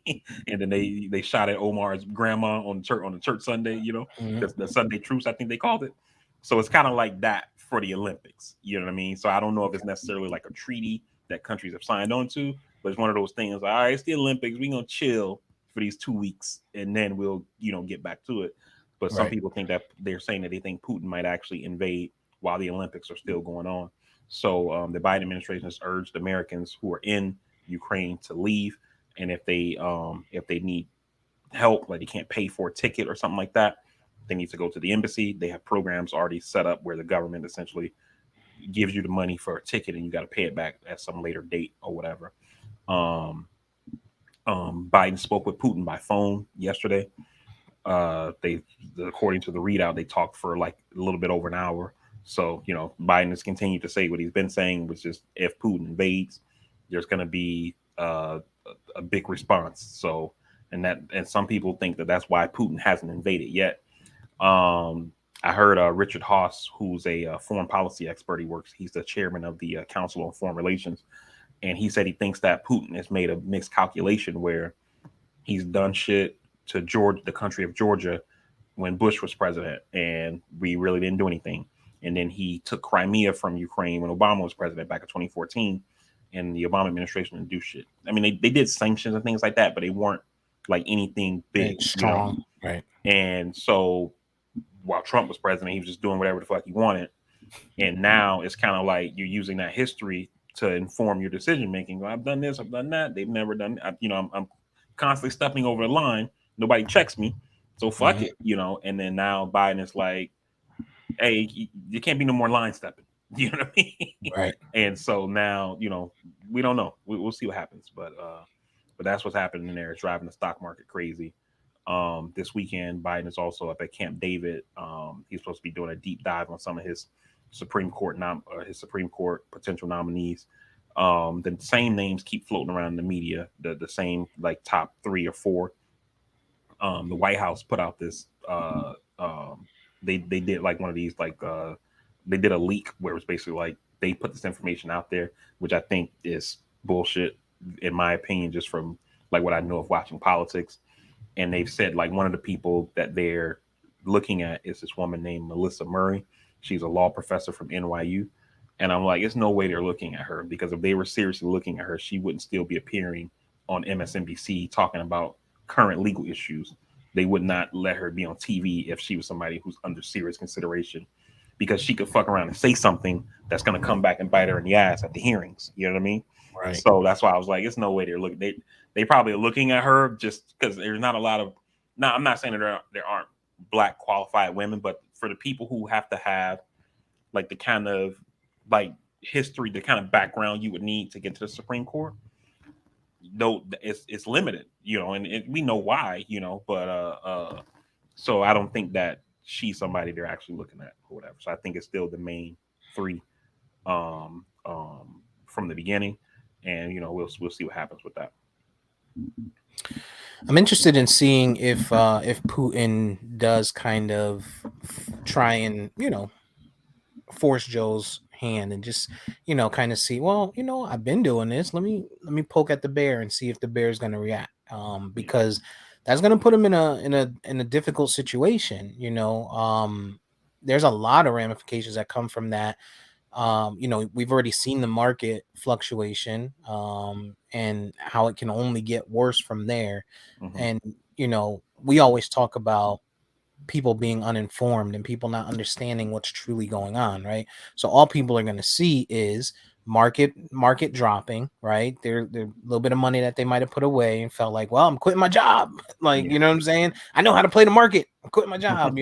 mean? And then they shot at Omar's grandma on the church Sunday. Mhm. The Sunday truce, I think they called it. So it's kind of like that for the Olympics. You know what I mean? So I don't know if it's necessarily like a treaty that countries have signed on to, but it's one of those things. Like, all right, it's the Olympics. We're gonna chill for these 2 weeks, and then we'll get back to it. But some Right. people think that they're saying that they think Putin might actually invade while the Olympics are still going on. So the Biden administration has urged Americans who are in Ukraine to leave, and if they need help, like they can't pay for a ticket or something like that, they need to go to the embassy. They have programs already set up where the government essentially gives you the money for a ticket, and you got to pay it back at some later date or whatever. Um, Biden spoke with Putin by phone yesterday. They, according to the readout, they talked for like a little bit over an hour. So Biden has continued to say what he's been saying, which is if Putin invades, there's going to be a big response. So, and some people think that that's why Putin hasn't invaded yet. I heard Richard Haas, who's a foreign policy expert. He's the chairman of the Council on Foreign Relations, and he said he thinks that Putin has made a mixed calculation where He's done shit to Georgia, the country of Georgia, when Bush was president, and we really didn't do anything. And then he took Crimea from Ukraine when Obama was president back in 2014, and the Obama administration didn't do shit. I mean, they did sanctions and things like that, but they weren't like anything big, strong, right? And so while Trump was president, he was just doing whatever the fuck he wanted. And now it's kind of like you're using that history to inform your decision making. Well, I've done this, I've done that. They've never done. I'm constantly stepping over the line. Nobody checks me, so fuck it, And then now Biden is like, hey, you can't be no more line stepping. You know what I mean? Right. And so now, we don't know. We'll see what happens, but that's what's happening there. It's driving the stock market crazy. This weekend, Biden is also up at Camp David. He's supposed to be doing a deep dive on some of his Supreme Court potential nominees. The same names keep floating around in the media. The same like top 3 or 4. The White House put out this. They did like one of these they did a leak where it was basically like they put this information out there, which I think is bullshit in my opinion, just from like what I know of watching politics. And they've said like one of the people that they're looking at is this woman named Melissa Murray. She's a law professor from NYU. And I'm like, it's no way they're looking at her, because if they were seriously looking at her, she wouldn't still be appearing on MSNBC talking about current legal issues. They would not let her be on TV if she was somebody who's under serious consideration, because she could fuck around and say something that's going to come back and bite her in the ass at the hearings. You know what I mean? Right. So that's why I was like, it's no way they're looking. They probably are looking at her just because there's not a lot of. Now, I'm not saying that there aren't Black qualified women, but for the people who have to have like the kind of like history, the kind of background you would need to get to the Supreme Court, no, it's limited, and we know why, but so I don't think that she's somebody they're actually looking at or whatever. So I think it's still the main 3 from the beginning, and we'll see what happens with that. I'm interested in seeing if Putin does kind of try and force Joe's hand and just kind of see, well, I've been doing this. Let me poke at the bear and see if the bear is going to react. Because that's going to put him in a difficult situation. There's a lot of ramifications that come from that. We've already seen the market fluctuation and how it can only get worse from there. And we always talk about people being uninformed and people not understanding what's truly going on, right? So all people are going to see is market dropping, right? They're a little bit of money that they might have put away and felt like, well, I'm quitting my job. You know what I'm saying? I know how to play the market. I'm quitting my job,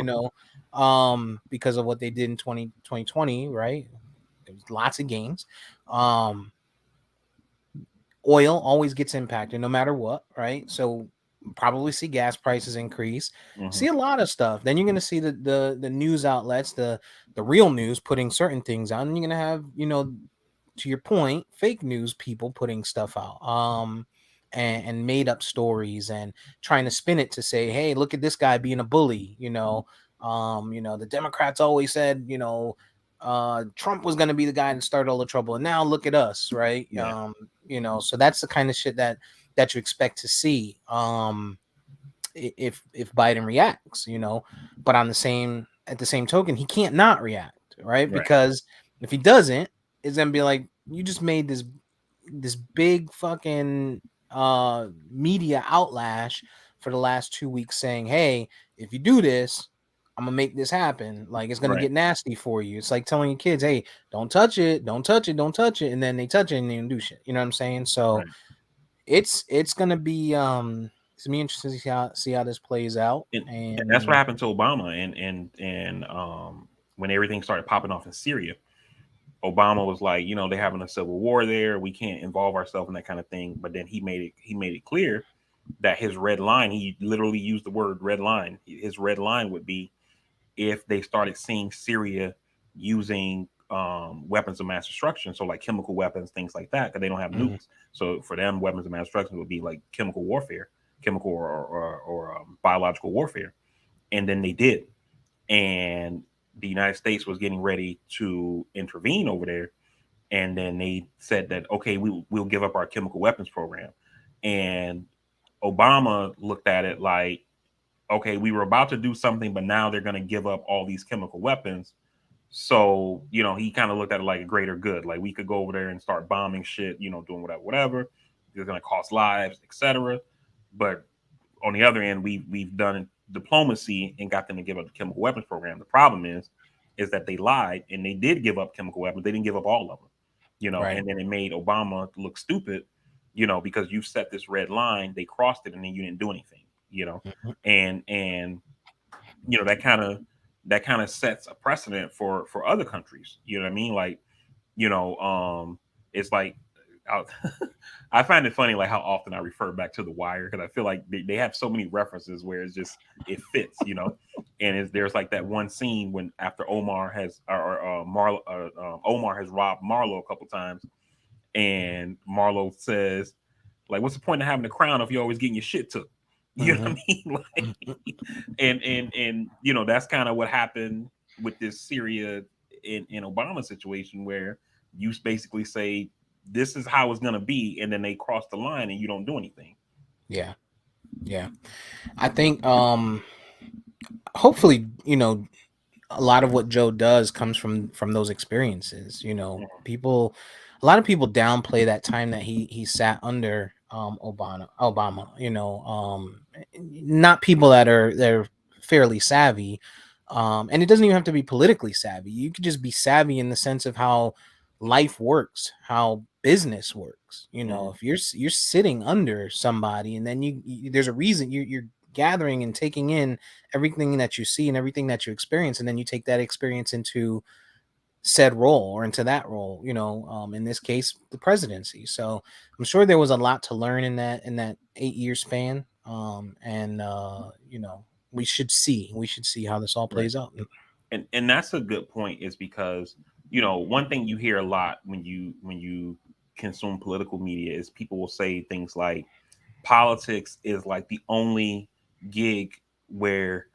because of what they did in 2020, right? There was lots of gains. Oil always gets impacted no matter what, right? So probably see gas prices increase, see a lot of stuff. Then you're going to see the news outlets, the real news putting certain things out, and you're going to have, to your point, fake news people putting stuff out, and made up stories and trying to spin it to say, hey, look at this guy being a bully. The Democrats always said, Trump was going to be the guy to start all the trouble, and now look at us, right? Yeah. So that's the kind of shit that you expect to see if Biden reacts, but at the same token, he can't not react, right? Because if he doesn't, it's gonna be like, you just made this big fucking media outlash for the last 2 weeks saying, hey, if you do this, I'm gonna make this happen. Like, it's gonna get nasty for you. It's like telling your kids, hey, don't touch it, don't touch it, don't touch it, and then they touch it and they don't do shit. You know what I'm saying? So it's gonna be interesting to see how this plays out. And that's what happened to Obama and when everything started popping off in Syria. Obama was like, they're having a civil war there. We can't involve ourselves in that kind of thing. But then he made it clear that his red line, he literally used the word red line. His red line would be if they started seeing Syria using weapons of mass destruction, so like chemical weapons, things like that, because they don't have nukes. So for them, weapons of mass destruction would be like chemical warfare, chemical or biological warfare. And then they did. And the United States was getting ready to intervene over there. And then they said that, okay, we'll give up our chemical weapons program. And Obama looked at it like, okay, we were about to do something, but now they're going to give up all these chemical weapons. So, he kind of looked at it like a greater good. Like we could go over there and start bombing shit, doing whatever. It's going to cost lives, etc. But on the other end, we've done diplomacy and got them to give up the chemical weapons program. The problem is that they lied and they did give up chemical weapons. They didn't give up all of them, Right. and then it made Obama look stupid, because you set this red line, they crossed it, and then you didn't do anything, Mhm. and that kind of sets a precedent for other countries. You know what I mean? Like, it's like I, I find it funny like how often I refer back to The Wire because I feel like they have so many references where it fits, and there's like that one scene when after Omar has Omar has robbed Marlo a couple times, and Marlo says, like, what's the point of having a crown if you're always getting your shit took? You know what Mhm. I mean? Like, and that's kind of what happened with this Syria in Obama situation where you basically say this is how it's gonna be, and then they cross the line and you don't do anything. Yeah. Yeah. I think hopefully, a lot of what Joe does comes from those experiences. People, a lot of people downplay that time that he sat under Obama. Not people that are fairly savvy, and it doesn't even have to be politically savvy. You could just be savvy in the sense of how life works, how business works. Mm-hmm. If you're sitting under somebody, and then there's a reason you're gathering and taking in everything that you see and everything that you experience, and then you take that experience into said role or into that role, in this case the presidency. So I'm sure there was a lot to learn in that 8-year span, and we should see how this all Right. plays out. And that's a good point, is because one thing you hear a lot when you consume political media is people will say things like politics is like the only gig where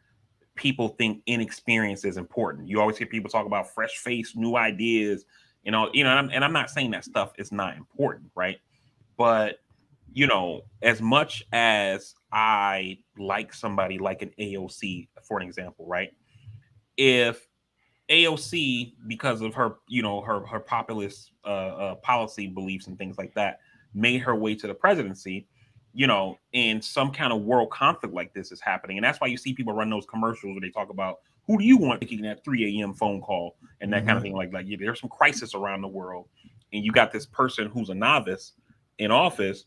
people think inexperience is important. You always hear people talk about fresh face, new ideas, and I'm not saying that stuff is not important, right? But as much as I like somebody like an AOC, for an example, right? If AOC, because of her, her populist policy beliefs and things like that, made her way to the presidency, and some kind of world conflict like this is happening, and that's why you see people run those commercials where they talk about who do you want taking that 3 a.m. phone call and that kind of Hmm. thing. Like yeah, there's some crisis around the world, and you got this person who's a novice in office.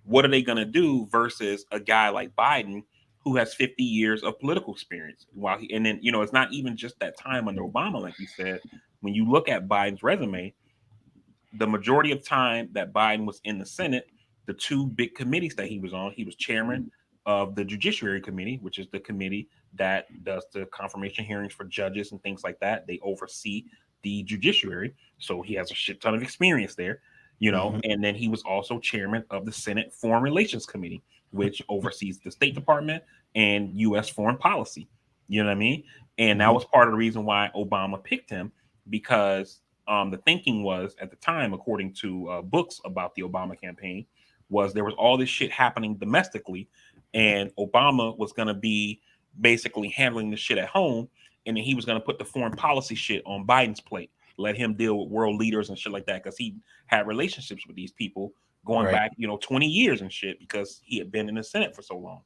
What are they going to do versus a guy like Biden who has 50 years of political experience? And then, it's not even just that time under Obama, like you said. When you look at Biden's resume, the majority of time that Biden was in the Senate, the two big committees that he was on, he was chairman of the Judiciary Committee, which is the committee that does the confirmation hearings for judges and things like that. They oversee the judiciary. So he has a shit ton of experience there, Hmm. and then he was also chairman of the Senate Foreign Relations Committee, which oversees the State Department and U.S. foreign policy. You know what I mean? And that Hmm. was part of the reason why Obama picked him, because the thinking was at the time, according to books about the Obama campaign, was there was all this shit happening domestically, and Obama was going to be basically handling the shit at home, and then he was going to put the foreign policy shit on Biden's plate, let him deal with world leaders and shit like that, because he had relationships with these people going Right. back, 20 years and shit, because he had been in the Senate for so long,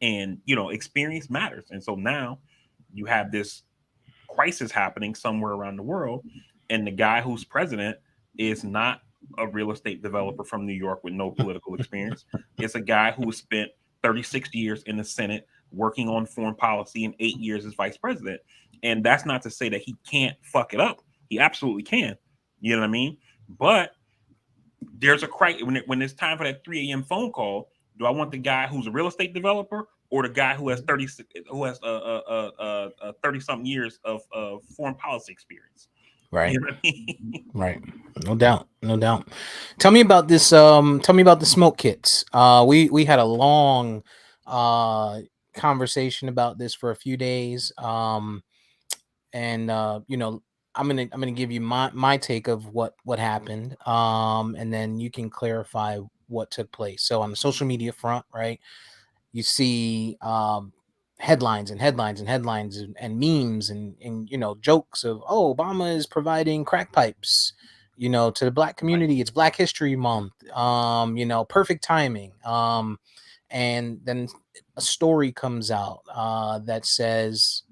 and experience matters. And so now you have this crisis happening somewhere around the world, and the guy who's president is not a real estate developer from New York with no political experience. It's a guy who spent 36 years in the Senate working on foreign policy and 8 years as vice president. And that's not to say that he can't fuck it up. He absolutely can. You know what I mean? But there's a crisis when it's time for that 3 a.m. phone call. Do I want the guy who's a real estate developer, or the guy who has 30 something years of foreign policy experience? Right. You know what I mean? Right. No doubt. No doubt. Tell me about this. Tell me about the smoke kits. We had a long uh conversation about this for a few days. And I'm gonna give you my take of what happened. And then you can clarify what took place. So on the social media front, right, you see headlines and headlines and headlines and memes and jokes of, oh, Obama is providing crack pipes, to the black community. It's Black History Month. Perfect timing. And then a story comes out that says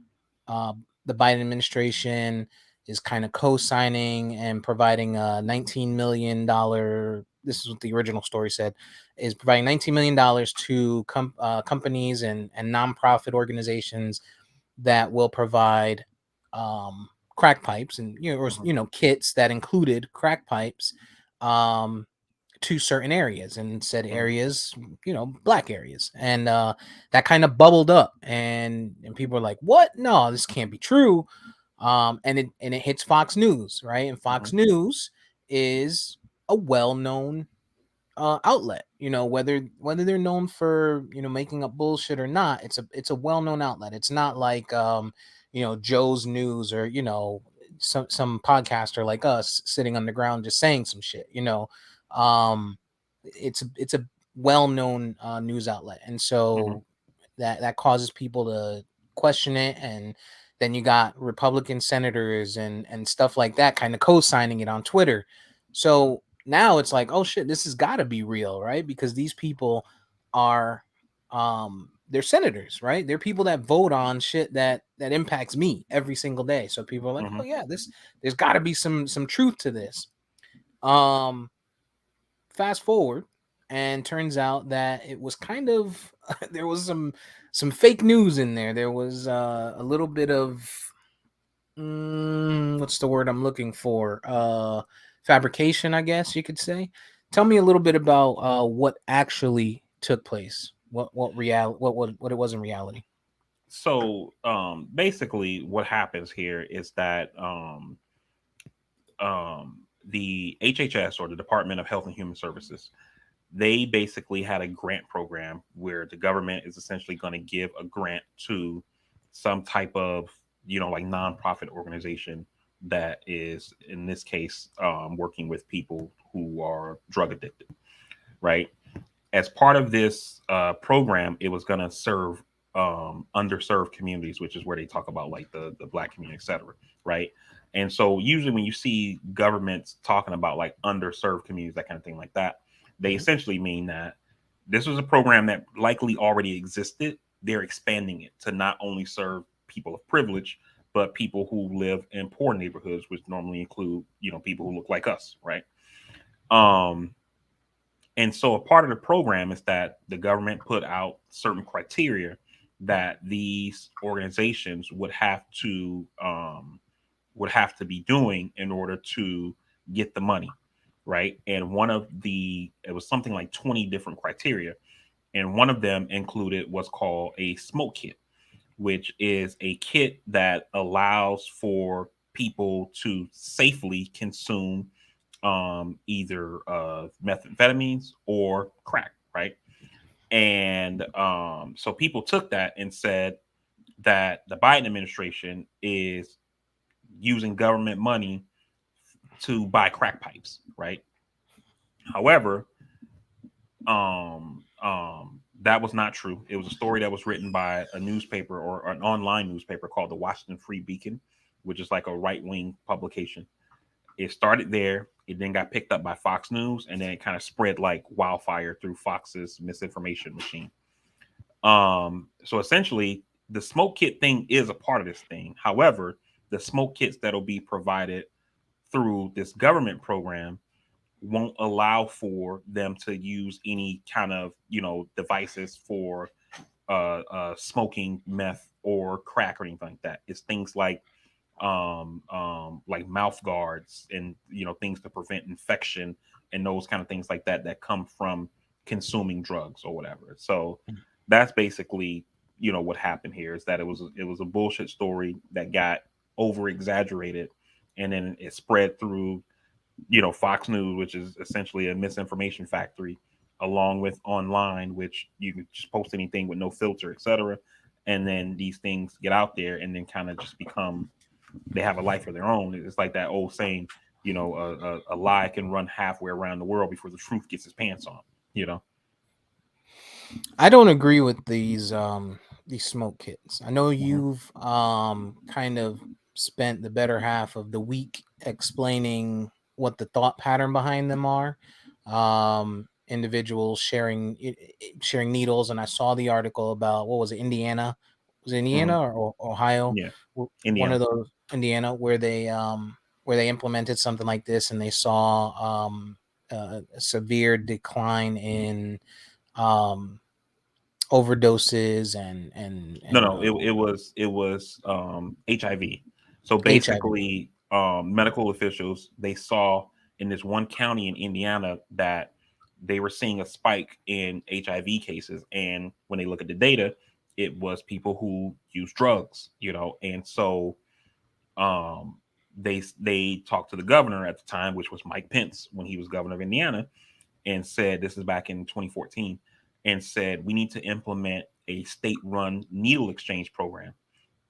the Biden administration is kind of co-signing and providing a $19 million. This is what the original story said, is providing $19 million to companies and nonprofit organizations that will provide crack pipes and kits that included crack pipes to certain areas, and said areas, black areas, and that kind of bubbled up, and people are like, what? No, this can't be true. And it hits Fox News, right? And Fox News is a well-known outlet, whether they're known for making up bullshit or not. It's a well-known outlet. It's not like Joe's News, or some podcaster like us sitting on the ground just saying some shit. um it's a well-known news outlet, and so that causes people to question it. And then you got Republican senators and stuff like that kind of co-signing it on Twitter. So now it's like, oh shit, this has got to be real, right? Because these people are they're senators, right? They're people that vote on shit that impacts me every single day. So people are like, oh yeah, there's got to be some truth to this. Fast forward, and turns out that it was kind of there was some fake news in there. There was a little bit of what's the word I'm looking for? Fabrication, I guess you could say. Tell me a little bit about what actually took place. What it was in reality. So basically what happens here is that the HHS, or the Department of Health and Human Services, they basically had a grant program where the government is essentially going to give a grant to some type of, like nonprofit organization that is, in this case, working with people who are drug addicted, right? As part of this program, it was going to serve underserved communities, which is where they talk about like the black community, et cetera, right? And so usually when you see governments talking about like underserved communities, that kind of thing like that, they essentially mean that this was a program that likely already existed. They're expanding it to not only serve people of privilege, but people who live in poor neighborhoods, which normally include, people who look like us, right? And so a part of the program is that the government put out certain criteria that these organizations would have to be doing in order to get the money, right? And it was something like 20 different criteria, and one of them included what's called a smoke kit, which is a kit that allows for people to safely consume either methamphetamines or crack, right? And so people took that and said that the Biden administration is using government money to buy crack pipes, right? However, that was not true. It was a story that was written by a newspaper, or an online newspaper called the Washington Free Beacon, which is like a right-wing publication. It started there. It then got picked up by Fox News, and then it kind of spread like wildfire through Fox's misinformation machine. So essentially, the smoke kit thing is a part of this thing. However, the smoke kits that'll be provided through this government program won't allow for them to use any kind of, devices for smoking meth or crack or anything like that. It's things like mouth guards and things to prevent infection and those kind of things like that come from consuming drugs or whatever. So that's basically what happened here, is that it was a bullshit story that got over exaggerated, and then it spread through Fox News, which is essentially a misinformation factory, along with online, which you can just post anything with no filter, etc. And then these things get out there and then kind of just they have a life of their own. It's like that old saying, a lie can run halfway around the world before the truth gets its pants on. You know. I don't agree with these smoke kits. I know Mhm. you've kind of spent the better half of the week explaining what the thought pattern behind them are. Individuals sharing needles, and I saw the article about, what was it, Indiana? Was it Mhm. Indiana or Ohio? Yeah, One Indiana. of those, Indiana, where they implemented something like this, and they saw a severe decline in um overdoses No, and it was HIV. So HIV. basically, medical officials, they saw in this one county in Indiana that they were seeing a spike in HIV cases, and when they look at the data, it was people who use drugs, and so um, they talked to the governor at the time, which was Mike Pence when he was governor of Indiana, and said, this is back in 2014, and said we need to implement a state-run needle exchange program.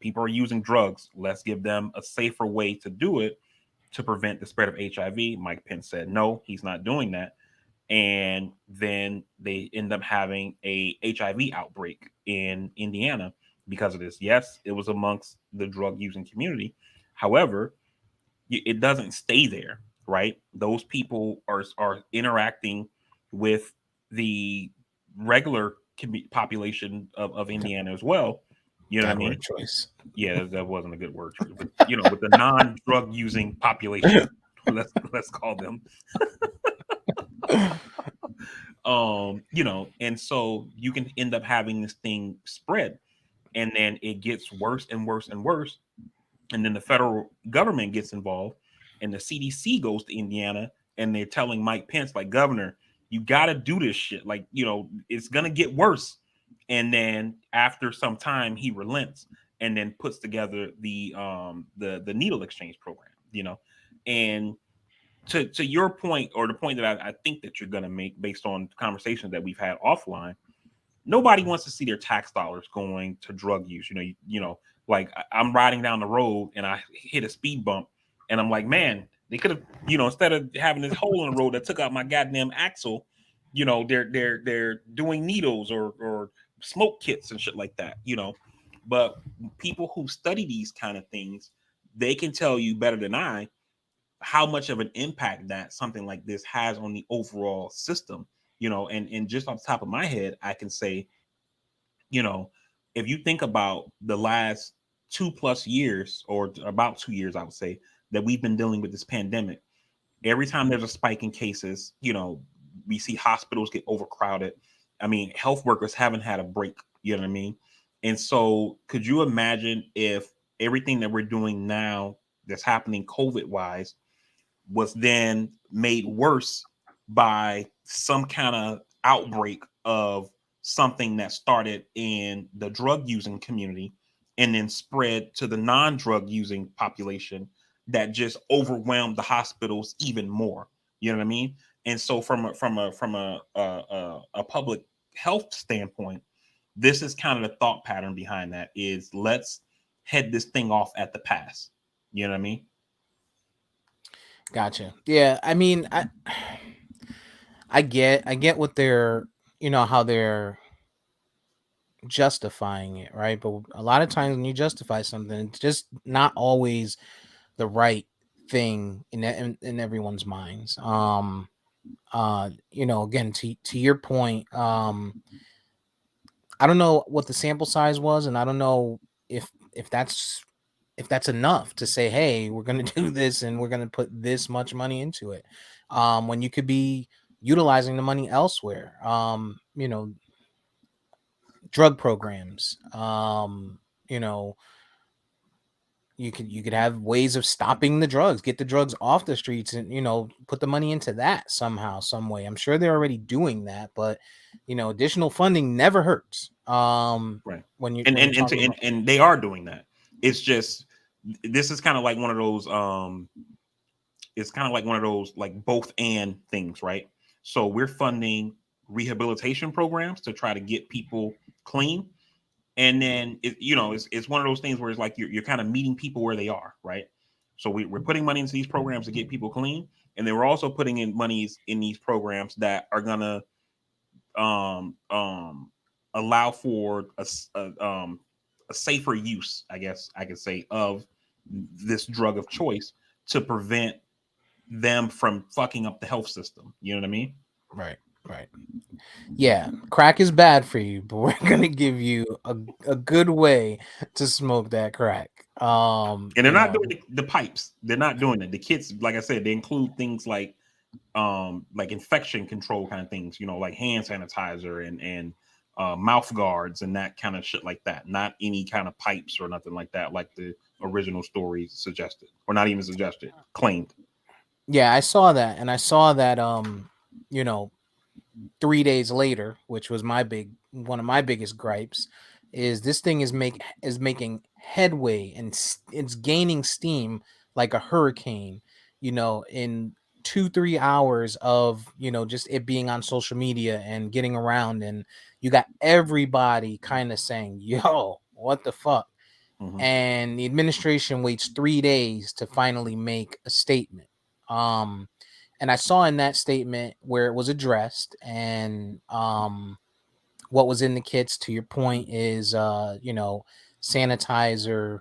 People are using drugs. Let's give them a safer way to do it to prevent the spread of HIV. Mike Pence said no, he's not doing that. And then they end up having a HIV outbreak in Indiana because of this. Yes, it was amongst the drug using community. However, it doesn't stay there, right? Those people are interacting with the regular population of Indiana as well. You know what I God mean? word choice. Yeah, that wasn't a good word choice, but with the non-drug using population, let's call them. And so you can end up having this thing spread, and then it gets worse and worse and worse, and then the federal government gets involved, and the CDC goes to Indiana, and they're telling Mike Pence, like, governor, you got to do this shit, like, it's gonna get worse. And then after some time he relents, and then puts together the needle exchange program, and to your point, or the point that I think that you're gonna make based on conversations that we've had offline, nobody wants to see their tax dollars going to drug use. Like, I'm riding down the road and I hit a speed bump, and I'm like, man, they could have, instead of having this hole in the road that took out my goddamn axle, they're doing needles or smoke kits and shit like that. But people who study these kind of things, they can tell you better than I how much of an impact that something like this has on the overall system. And just off the top of my head, I can say, you know, if you think about the last 2+ years, or about 2 years, I would say, that we've been dealing with this pandemic, every time there's a spike in cases, we see hospitals get overcrowded. I mean, health workers haven't had a break, you know what I mean? And so, could you imagine if everything that we're doing now that's happening COVID wise was then made worse by some kind of outbreak of something that started in the drug using community and then spread to the non-drug using population, that just overwhelmed the hospitals even more? You know what I mean? And so, from a public health standpoint, this is kind of the thought pattern behind that: is let's head this thing off at the pass. You know what I mean? Gotcha. Yeah, I mean, I get what they're, how they're justifying it, right? But a lot of times when you justify something, it's just not always the right thing in everyone's minds. Again, to your point, I don't know what the sample size was, and I don't know if that's enough to say, hey, we're going to do this and we're going to put this much money into it, when you could be utilizing the money elsewhere. Drug programs. You know, you could have ways of stopping the drugs, get the drugs off the streets, and put the money into that somehow, some way. I'm sure they're already doing that, but additional funding never hurts. Right. When you And when you're and and, talking to, and about. and they are doing that. It's just, this is kind of like one of those it's kind of like one of those, like, both and things, right? So we're funding rehabilitation programs to try to get people clean, and then it's one of those things where it's like you're kind of meeting people where they are, right? So we're putting money into these programs to get people clean, and then we're also putting in monies in these programs that are gonna um um allow for a safer use, I guess I could say, of this drug of choice to prevent them from fucking up the health system. You know what I mean? Right. Right. Yeah, crack is bad for you, but we're gonna give you a good way to smoke that crack. And they're not doing the pipes. They're not doing it. The kits, like I said, they include things like infection control kind of things, like hand sanitizer and mouth guards and that kind of shit like that. Not any kind of pipes or nothing like that, like the original story suggested, or not even suggested, claimed. Yeah, I saw that, and I saw that you know, 3 days later, which was one of my biggest gripes, is this thing is making headway and it's gaining steam like a hurricane. In 2-3 hours of just it being on social media and getting around, and you got everybody kind of saying, "Yo, what the fuck." Mm-hmm. And the administration waits 3 days to finally make a statement. And I saw in that statement where it was addressed, and what was in the kits, to your point, is sanitizer,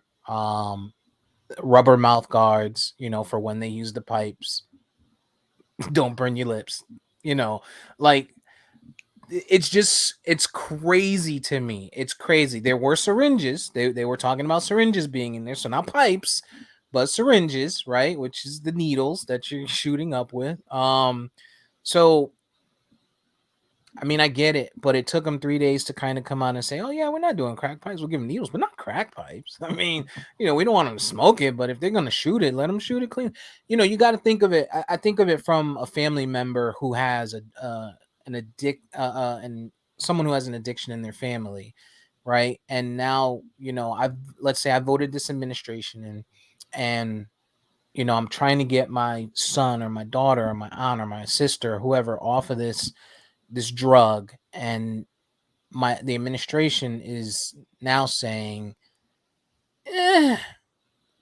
rubber mouth guards, for when they use the pipes. Don't burn your lips. Like, it's crazy to me. It's crazy. There were syringes. They were talking about syringes being in there, so not pipes, but syringes, right? Which is the needles that you're shooting up with. So I mean, I get it, but it took them 3 days to kind of come out and say, "Oh yeah, we're not doing crack pipes. We'll give them needles, but not crack pipes." I mean, we don't want them to smoke it, but if they're gonna shoot it, let them shoot it clean. You got to think of it. I think of it from a family member who has and someone who has an addiction in their family, right? And now, let's say I voted this administration in, and I'm trying to get my son or my daughter or my aunt or my sister or whoever off of this drug, and the administration is now saying,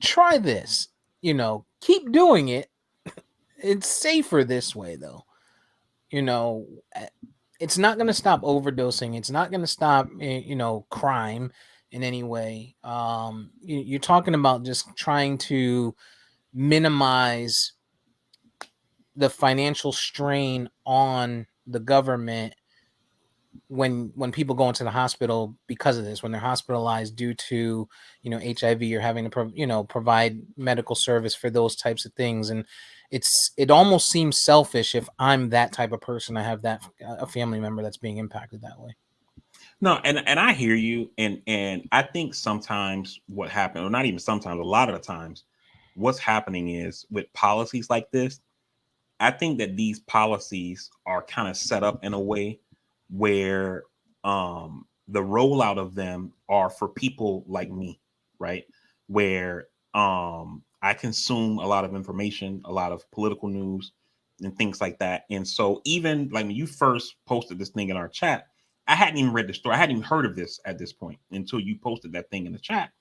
try this, keep doing it. It's safer this way, though. you know it's not going to stop overdosing. It's not going to stop crime in any way. You're talking about just trying to minimize the financial strain on the government when people go into the hospital because of this, when they're hospitalized due to HIV, or having to provide medical service for those types of things. And it almost seems selfish if I'm that type of person, I have a family member that's being impacted that way. No, and I hear you, and I think sometimes what happened, or not even sometimes, a lot of the times, what's happening is with policies like this, I think that these policies are kind of set up in a way where the rollout of them are for people like me, right? Where I consume a lot of information, a lot of political news and things like that. And so even like when you first posted this thing in our chat, I hadn't even read the story. I hadn't even heard of this at this point until you posted that thing in the chat.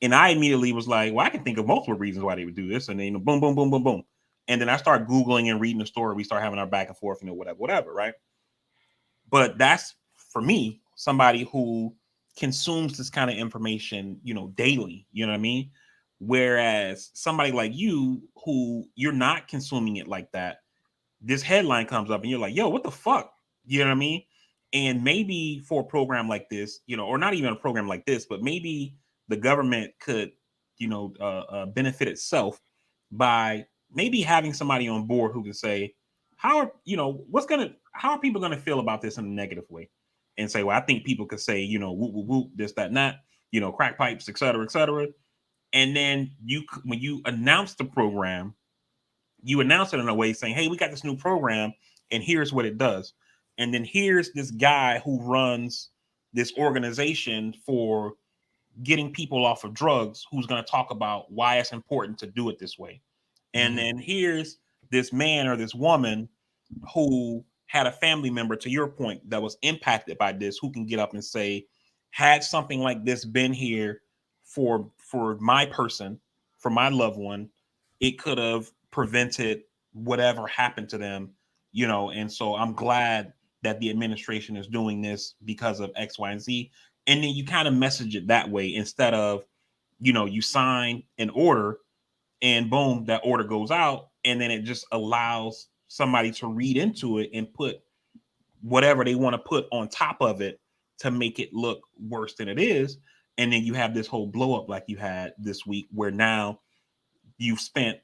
And I immediately was like, well, I can think of multiple reasons why they would do this. And then, boom, boom, boom, boom, boom. And then I start Googling and reading the story. We start having our back and forth, whatever, right? But that's, for me, somebody who consumes this kind of information, daily, you know what I mean? Whereas somebody like you, who you're not consuming it like that, this headline comes up and you're like, yo, what the fuck? You know what I mean? And maybe for a program like this, or not even a program like this, but maybe the government could, benefit itself by maybe having somebody on board who can say, how are people gonna feel about this in a negative way? And say, well, I think people could say, whoop, whoop, whoop, this, that, and that, crack pipes, et cetera, et cetera. And then when you announce the program, you announce it in a way saying, hey, we got this new program and here's what it does. And then here's this guy who runs this organization for getting people off of drugs, who's going to talk about why it's important to do it this way. And then here's this man or this woman who had a family member, to your point, that was impacted by this, who can get up and say, had something like this been here for my person, for my loved one, it could have prevented whatever happened to them, and so I'm glad that the administration is doing this because of X, Y, and Z. And then you kind of message it that way instead of, you sign an order and boom, that order goes out. And then it just allows somebody to read into it and put whatever they want to put on top of it to make it look worse than it is. And then you have this whole blow up like you had this week, where now you've spent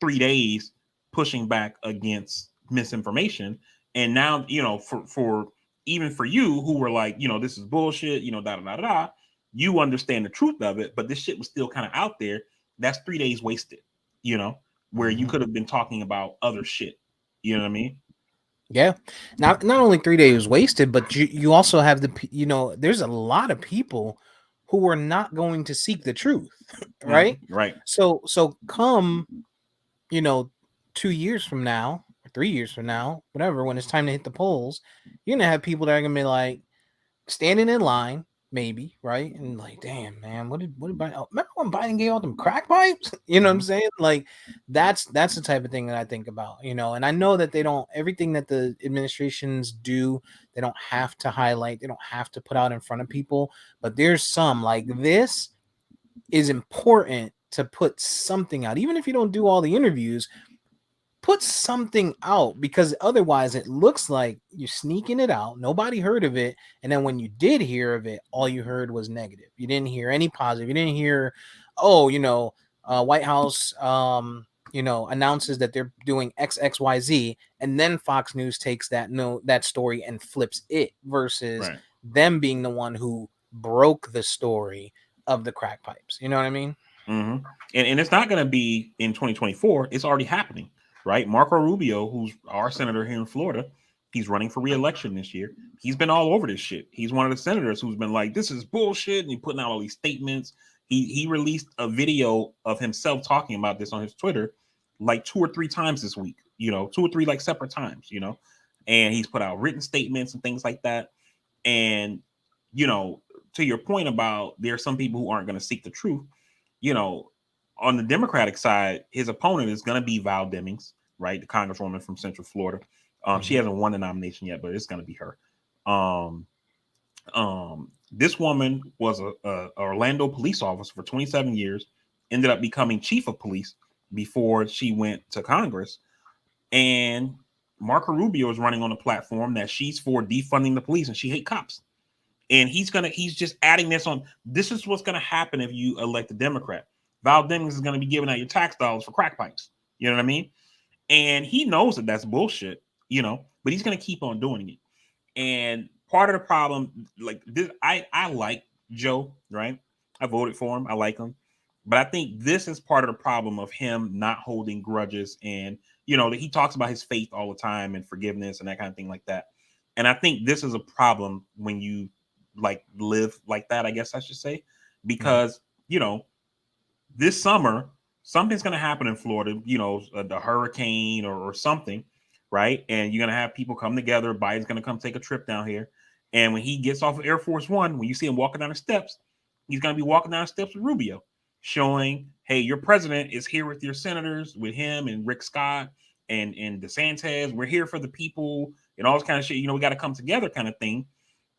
3 days pushing back against misinformation. And now, for even for you who were like, this is bullshit, da. You understand the truth of it, but this shit was still kind of out there. That's 3 days wasted, where you could have been talking about other shit. You know what I mean? Yeah. Not only 3 days wasted, but you also have there's a lot of people who are not going to seek the truth, right? Right. So come, 2 years from now or 3 years from now, whatever, when it's time to hit the polls, you're gonna have people that are gonna be like standing in line, maybe, right? And like, damn, man, what did Biden? Oh, remember when Biden gave all them crack pipes? You know what I'm saying? Like, that's the type of thing that I think about, and I know that they don't, everything that the administrations do, they don't have to highlight, they don't have to put out in front of people, but there's some like this is important to put something out, even if you don't do all the interviews. Put something out, because otherwise it looks like you're sneaking it out. Nobody heard of it. And then when you did hear of it, all you heard was negative. You didn't hear any positive. You didn't hear, White House, announces that they're doing XXYZ. And then Fox News takes that story and flips it versus them being the one who broke the story of the crack pipes. You know what I mean? And it's not going to be in 2024. It's already happening. Right? Marco Rubio, who's our senator here in Florida, he's running for re-election this year. He's been all over this shit. He's one of the senators who's been like, this is bullshit, and he's putting out all these statements. He released a video of himself talking about this on his Twitter like 2 or 3 times this week, 2 or 3 like separate times, and he's put out written statements and things like that. And, to your point about there are some people who aren't going to seek the truth, on the Democratic side, his opponent is going to be Val Demings, right? The congresswoman from Central Florida. She hasn't won the nomination yet, but it's going to be her. This woman was a Orlando police officer for 27 years, ended up becoming chief of police before she went to Congress. And Marco Rubio is running on a platform that she's for defunding the police and she hates cops. And he's just adding this on. This is what's going to happen if you elect a Democrat. Val Demings is going to be giving out your tax dollars for crack pipes. You know what I mean? And he knows that that's bullshit, but he's going to keep on doing it. And part of the problem, like this, I like Joe, right? I voted for him. I like him. But I think this is part of the problem of him not holding grudges. And, he talks about his faith all the time and forgiveness and that kind of thing like that. And I think this is a problem when you like live like that, I guess I should say, because, this summer, something's going to happen in Florida, the hurricane or something, right? And you're going to have people come together. Biden's going to come take a trip down here. And when he gets off of Air Force One, when you see him walking down the steps, he's going to be walking down the steps with Rubio, showing, hey, your president is here with your senators, with him and Rick Scott and DeSantis. We're here for the people and all this kind of shit. We got to come together kind of thing.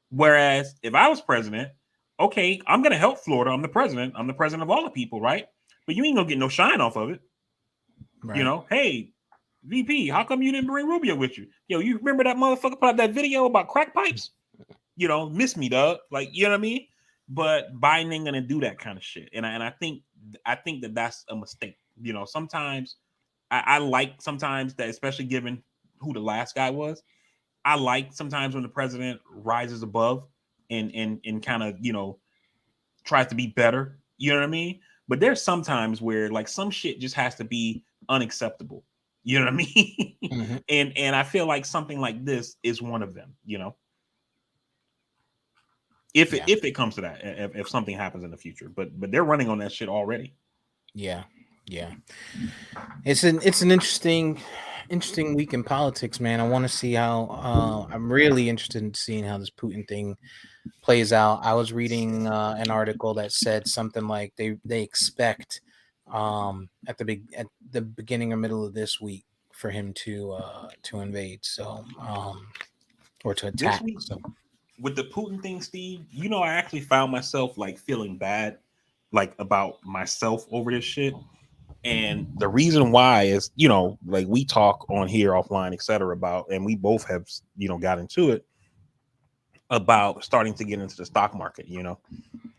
Whereas if I was president, okay, I'm going to help Florida. I'm the president. I'm the president of all the people, right? But you ain't going to get no shine off of it. Right. Hey, VP, how come you didn't bring Rubio with you? You remember that motherfucker put out that video about crack pipes? Miss me, dog. Like, you know what I mean? But Biden ain't going to do that kind of shit. And I think that that's a mistake. Sometimes I like sometimes that, especially given who the last guy was, I like sometimes when the president rises above and kind of, tries to be better. You know what I mean? But there's sometimes where like some shit just has to be unacceptable. You know what I mean? Mm-hmm. And I feel like something like this is one of them, If it comes to that, if something happens in the future. But they're running on that shit already. Yeah. It's an interesting week in politics, man. I want to see how I'm really interested in seeing how this Putin thing plays out. I was reading an article that said something like they expect at the beginning or middle of this week for him to invade. So or to This attack. week So with the Putin thing, Steve, I actually found myself like feeling bad, like about myself over this shit. And the reason why is, like we talk on here offline, etc. about, and we both have, got into it about starting to get into the stock market,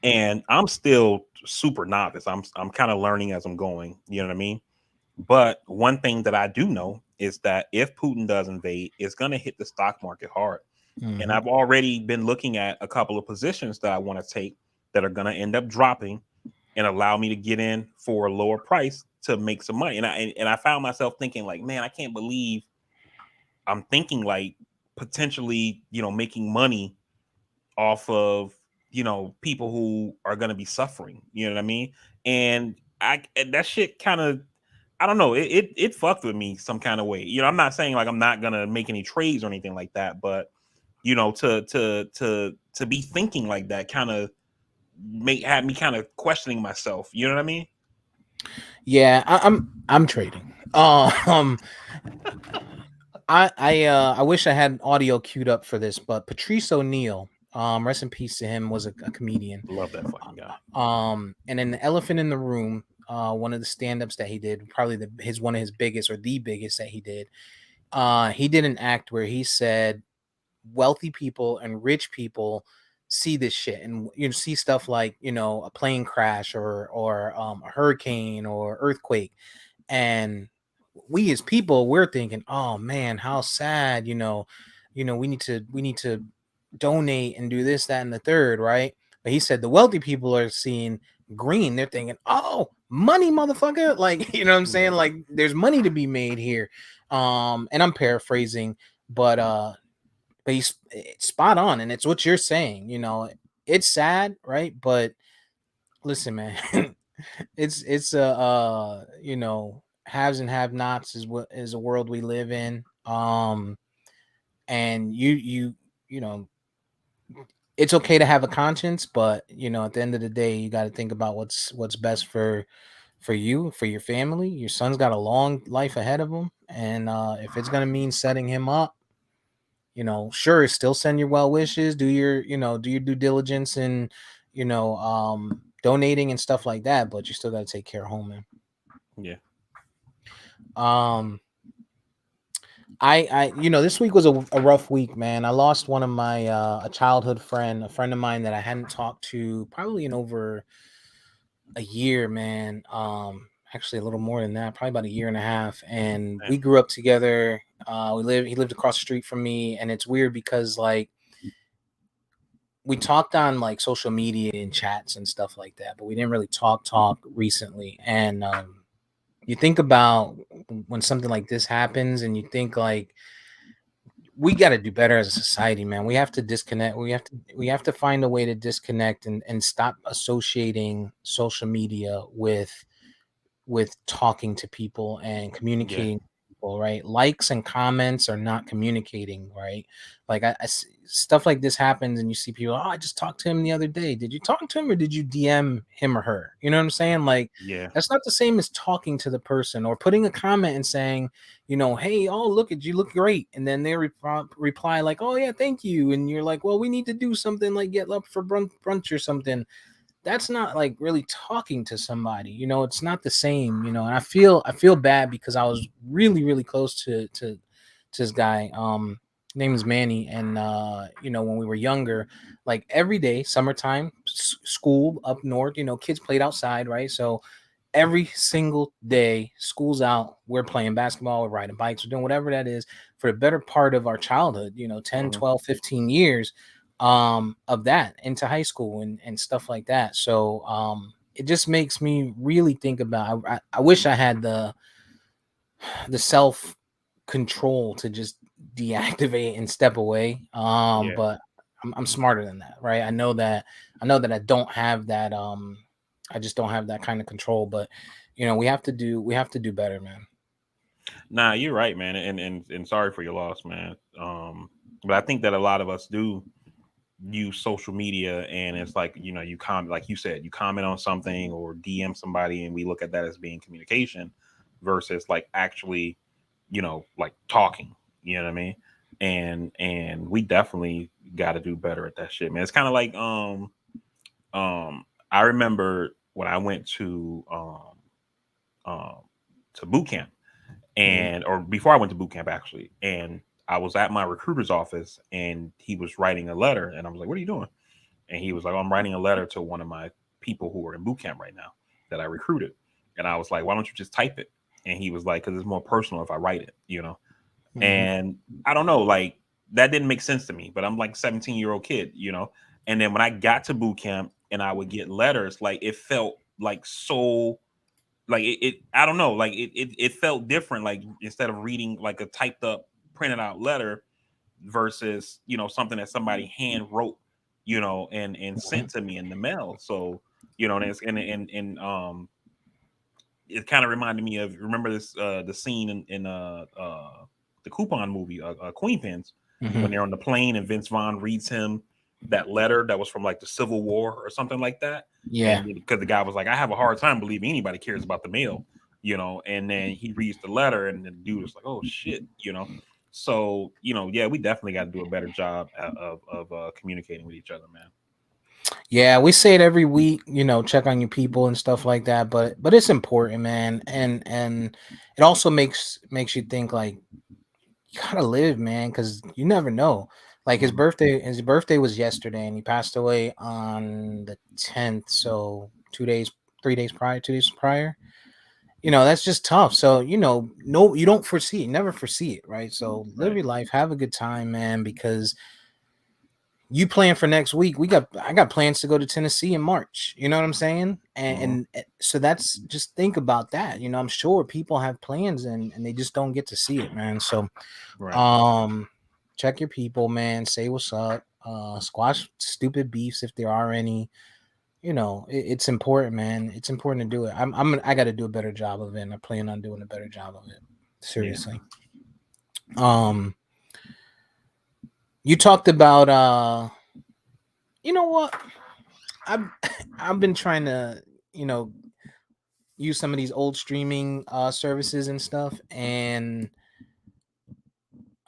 and I'm still super novice. I'm kind of learning as I'm going, you know what I mean? But one thing that I do know is that if Putin does invade, it's going to hit the stock market hard. And I've already been looking at a couple of positions that I want to take that are going to end up dropping and allow me to get in for a lower price to make some money. And I found myself thinking like, man, I can't believe I'm thinking like potentially, making money off of, people who are going to be suffering, you know what I mean? And that shit kind of, I don't know, it fucked with me some kind of way. I'm not saying like I'm not going to make any trades or anything like that, but to be thinking like that kind of had me kind of questioning myself. You know what I mean? yeah, I'm trading. I wish I had audio queued up for this, but Patrice O'Neill, rest in peace to him, was a comedian. Love that fucking guy. And in the Elephant in the Room, one of the stand-ups that he did, probably one of his biggest or the biggest that he did an act where he said wealthy people and rich people see this shit, and see stuff like a plane crash or a hurricane or earthquake, and we as people, we're thinking, oh man, how sad, we need to donate and do this, that, and the third, right? But he said the wealthy people are seeing green. They're thinking, oh, money, motherfucker. Like, you know what I'm saying? Like there's money to be made here. And I'm paraphrasing, but he's spot on, and it's what you're saying. It's sad, right? But listen, man, it's haves and have nots is what is a world we live in. And you know it's okay to have a conscience, but at the end of the day, you got to think about what's best for you, for your family. Your son's got a long life ahead of him, and if it's gonna mean setting him up, sure, still send your well wishes, do your due diligence, and donating and stuff like that, but you still got to take care of home, man. Yeah. I this week was a rough week, man. I lost one of my a childhood friend, a friend of mine that I hadn't talked to probably in over a year, man. Actually a little more than that, probably about a year and a half. And we grew up together. He lived across the street from me, and it's weird because like we talked on like social media and chats and stuff like that, but we didn't really talk recently. And you think about when something like this happens, and you think like we got to do better as a society, man. We have to disconnect. We have to find a way to disconnect and stop associating social media with talking to people and communicating with people, right? Likes and comments are not communicating, right? Like stuff like this happens, and you see people, oh, I just talked to him the other day. Did you talk to him, or did you DM him or her? You know what I'm saying? Like, that's not the same as talking to the person or putting a comment and saying, hey, oh, look at you, look great. And then they reply like, oh yeah, thank you. And you're like, well, we need to do something like get up for brunch or something. That's not like really talking to somebody. It's not the same. And I feel bad because I was really, really close to this guy. Name is Manny. And when we were younger, like every day, summertime, school up north, kids played outside, right? So every single day, school's out, we're playing basketball, we're riding bikes, we're doing whatever that is for the better part of our childhood, 10, 12, 15 years of that into high school and stuff like that. So it just makes me really think about, I wish I had the self control to just deactivate and step away. But I'm smarter than that, right? I know that I don't have that I just don't have that kind of control, but we have to do better, man. Nah, you're right, man, and sorry for your loss, man. But I think that a lot of us do use social media, and it's like you comment, like you said, you comment on something or DM somebody, and we look at that as being communication versus like actually, like talking. You know what I mean? and we definitely got to do better at that shit, man. It's kind of like I remember when I went um to boot camp, and or before I went to boot camp actually, and I was at my recruiter's office and he was writing a letter, and I was like, "What are you doing?" And he was like, oh, "I'm writing a letter to one of my people who are in boot camp right now that I recruited." And I was like, "Why don't you just type it?" And he was like, "Because it's more personal if I write it, you know." And I don't know, like that didn't make sense to me, but I'm like 17-year-old kid, you know. And then when I got to boot camp and I would get letters, like it felt like so like it I don't know, like it felt different. Like instead of reading like a typed up, printed out letter versus, you know, something that somebody hand wrote, you know, and sent to me in the mail. So, you know, and it's and it kind of reminded me of, remember this the scene in the Coupon movie, Queen Pins, when they're on the plane and Vince Vaughn reads him that letter that was from like the Civil War or something like that. Yeah. And because the guy was like, "I have a hard time believing anybody cares about the mail," you know. And then he reads the letter, and the dude was like, "Oh shit," you know. So, you know, yeah, we definitely got to do a better job of communicating with each other, man. Yeah, we say it every week, you know, check on your people and stuff like that, but it's important, man. And it also makes you think like you gotta live, man, because you never know. Like his birthday was yesterday, and he passed away on the 10th. So 2 days, 3 days prior, 2 days prior. You know, that's just tough. So, you know, no, you don't foresee it, never foresee it, right? So live Right. your life, have a good time, man, because you plan for next week. I got plans to go to Tennessee in March. You know what I'm saying? And so that's, just think about that. You know, I'm sure people have plans and they just don't get to see it, man. So Right. check your people, man. Say what's up. Squash stupid beefs if there are any. You know, it's important, man. It's important to do it. I got to do a better job of it. And I plan on doing a better job of it. Yeah. Seriously. You talked about you know what? I've I've been trying to, you know, use some of these old streaming services and stuff, and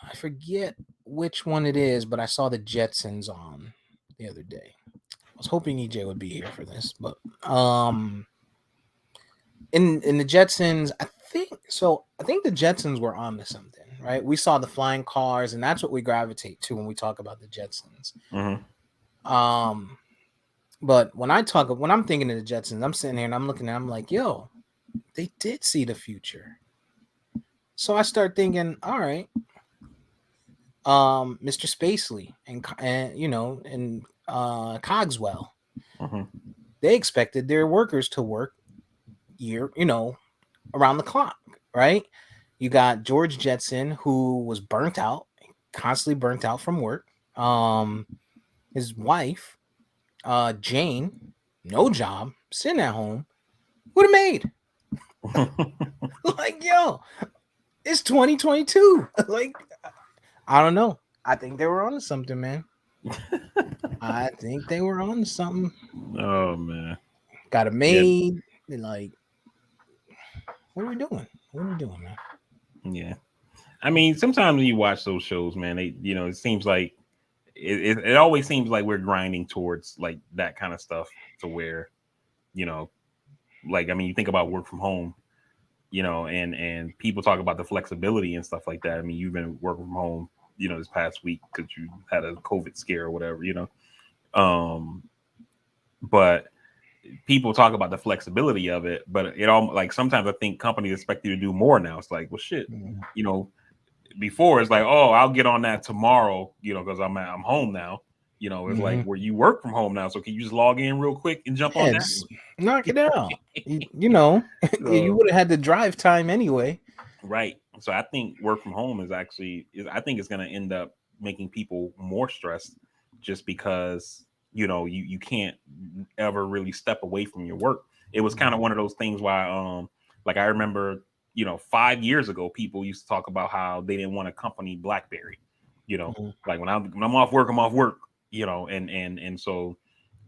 I forget which one it is, but I saw the Jetsons on the other day. I was hoping EJ would be here for this, but in the Jetsons, I think the Jetsons were on to something, right? We saw the flying cars, and that's what we gravitate to when we talk about the Jetsons. Um, but when I'm thinking of the Jetsons, I'm sitting here and I'm looking at, I'm like, yo, they did see the future. So I start thinking, all right, Mr. Spacely and you know, and Cogswell, they expected their workers to work you know, around the clock, right? You got George Jetson, who was burnt out, constantly burnt out from work. His wife, Jane, no job, sitting at home with a maid. Like, yo, it's 2022. Like, I don't know. I think they were on to something, man. I think they were on to something. Oh man. Got a Yeah. maid. Like, what are we doing? What are we doing, man? Yeah. I mean, sometimes when you watch those shows, man, they, you know, it seems like it always seems like we're grinding towards like that kind of stuff to where, you know, like, I mean, you think about work from home, you know, and people talk about the flexibility and stuff like that. I mean, you've been working from home, you know, this past week because you had a COVID scare or whatever, you know. But people talk about the flexibility of it, but it all, like, sometimes I think companies expect you to do more now. It's like, well, shit, you know, before it's like, oh, I'll get on that tomorrow, you know, because I'm home now. You know, it's like where you work from home now, so can you just log in real quick and jump on Yeah, that? just knock it out. You know, you would have had the drive time anyway. Right. So I think work from home I think it's going to end up making people more stressed just because, you know, you can't ever really step away from your work. It was kind of one of those things why like I remember, you know, 5 years ago people used to talk about how they didn't want a company BlackBerry, you know, like when I'm off work, I'm off work, you know, and so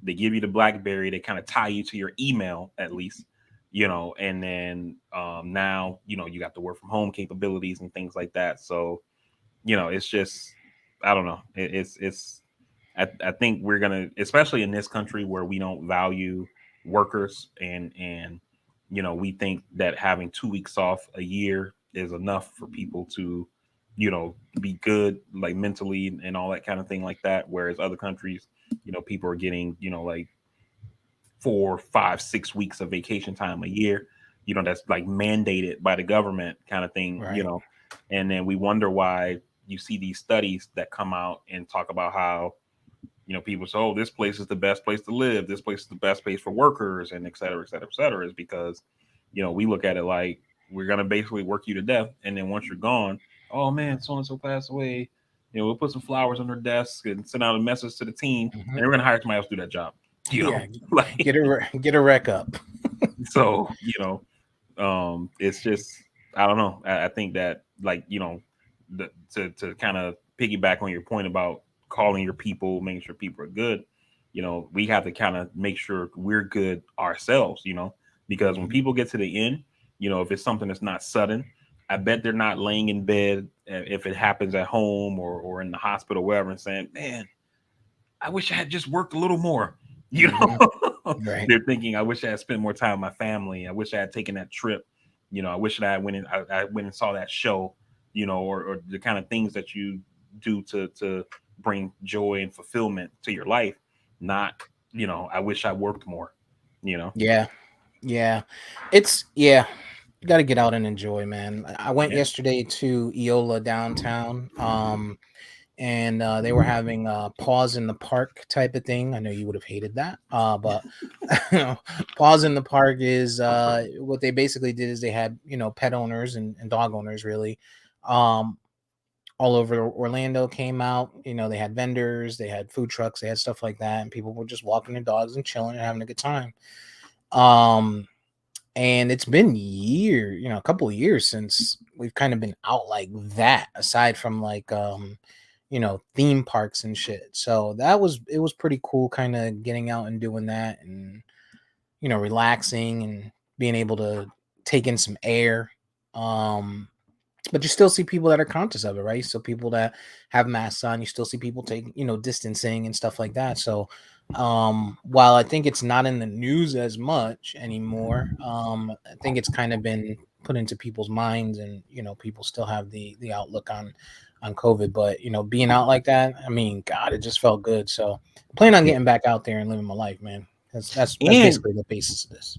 they give you the BlackBerry, they kind of tie you to your email at least, you know, and then now, you know, you got the work from home capabilities and things like that. So it's just, I don't know. I think we're gonna, especially in this country where we don't value workers, and we think that having 2 weeks off a year is enough for people to, be good, like mentally and all that kind of thing like that. Whereas other countries, people are getting, like 4, 5, 6 weeks of vacation time a year. That's like mandated by the government kind of thing. Right. And then we wonder why you see these studies that come out and talk about how, people say, oh, this place is the best place to live. This place is the best place for workers, and et cetera, et cetera, et cetera, is because, we look at it like we're going to basically work you to death. And then once you're gone, oh man, so and so passed away. We'll put some flowers on their desk and send out a message to the team, and we're going to hire somebody else to do that job. Yeah, like get a wreck up. so, it's just, I don't know. I think that, like, to kind of piggyback on your point about calling your people, making sure people are good, we have to kind of make sure we're good ourselves, because when people get to the end, if it's something that's not sudden, I bet they're not laying in bed, if it happens at home or in the hospital, wherever, and saying, man, I wish I had just worked a little more. Right. They're thinking, I wish I had spent more time with my family. I wish I had taken that trip. I wish that I went and saw that show, or the kind of things that you do to bring joy and fulfillment to your life. Not, I wish I worked more, Yeah. Yeah. It's yeah. You got to get out and enjoy, man. I went Yeah. yesterday to Eola downtown. And they were having pause in the park type of thing. I know you would have hated that, but pause in the park is what they basically did is they had pet owners and dog owners really all over Orlando came out. They had vendors, they had food trucks, they had stuff like that, and people were just walking their dogs and chilling and having a good time. And it's been a couple of years since we've kind of been out like that, aside from like theme parks and shit. So it was pretty cool kind of getting out and doing that, and relaxing and being able to take in some air. But you still see people that are conscious of it, right? So people that have masks on, you still see people take distancing and stuff like that. So while I think it's not in the news as much anymore, I think it's kind of been put into people's minds, and people still have the outlook on COVID. But being out like that, I mean, God, it just felt good. So I plan on getting back out there and living my life, man. That's and basically the basis of this.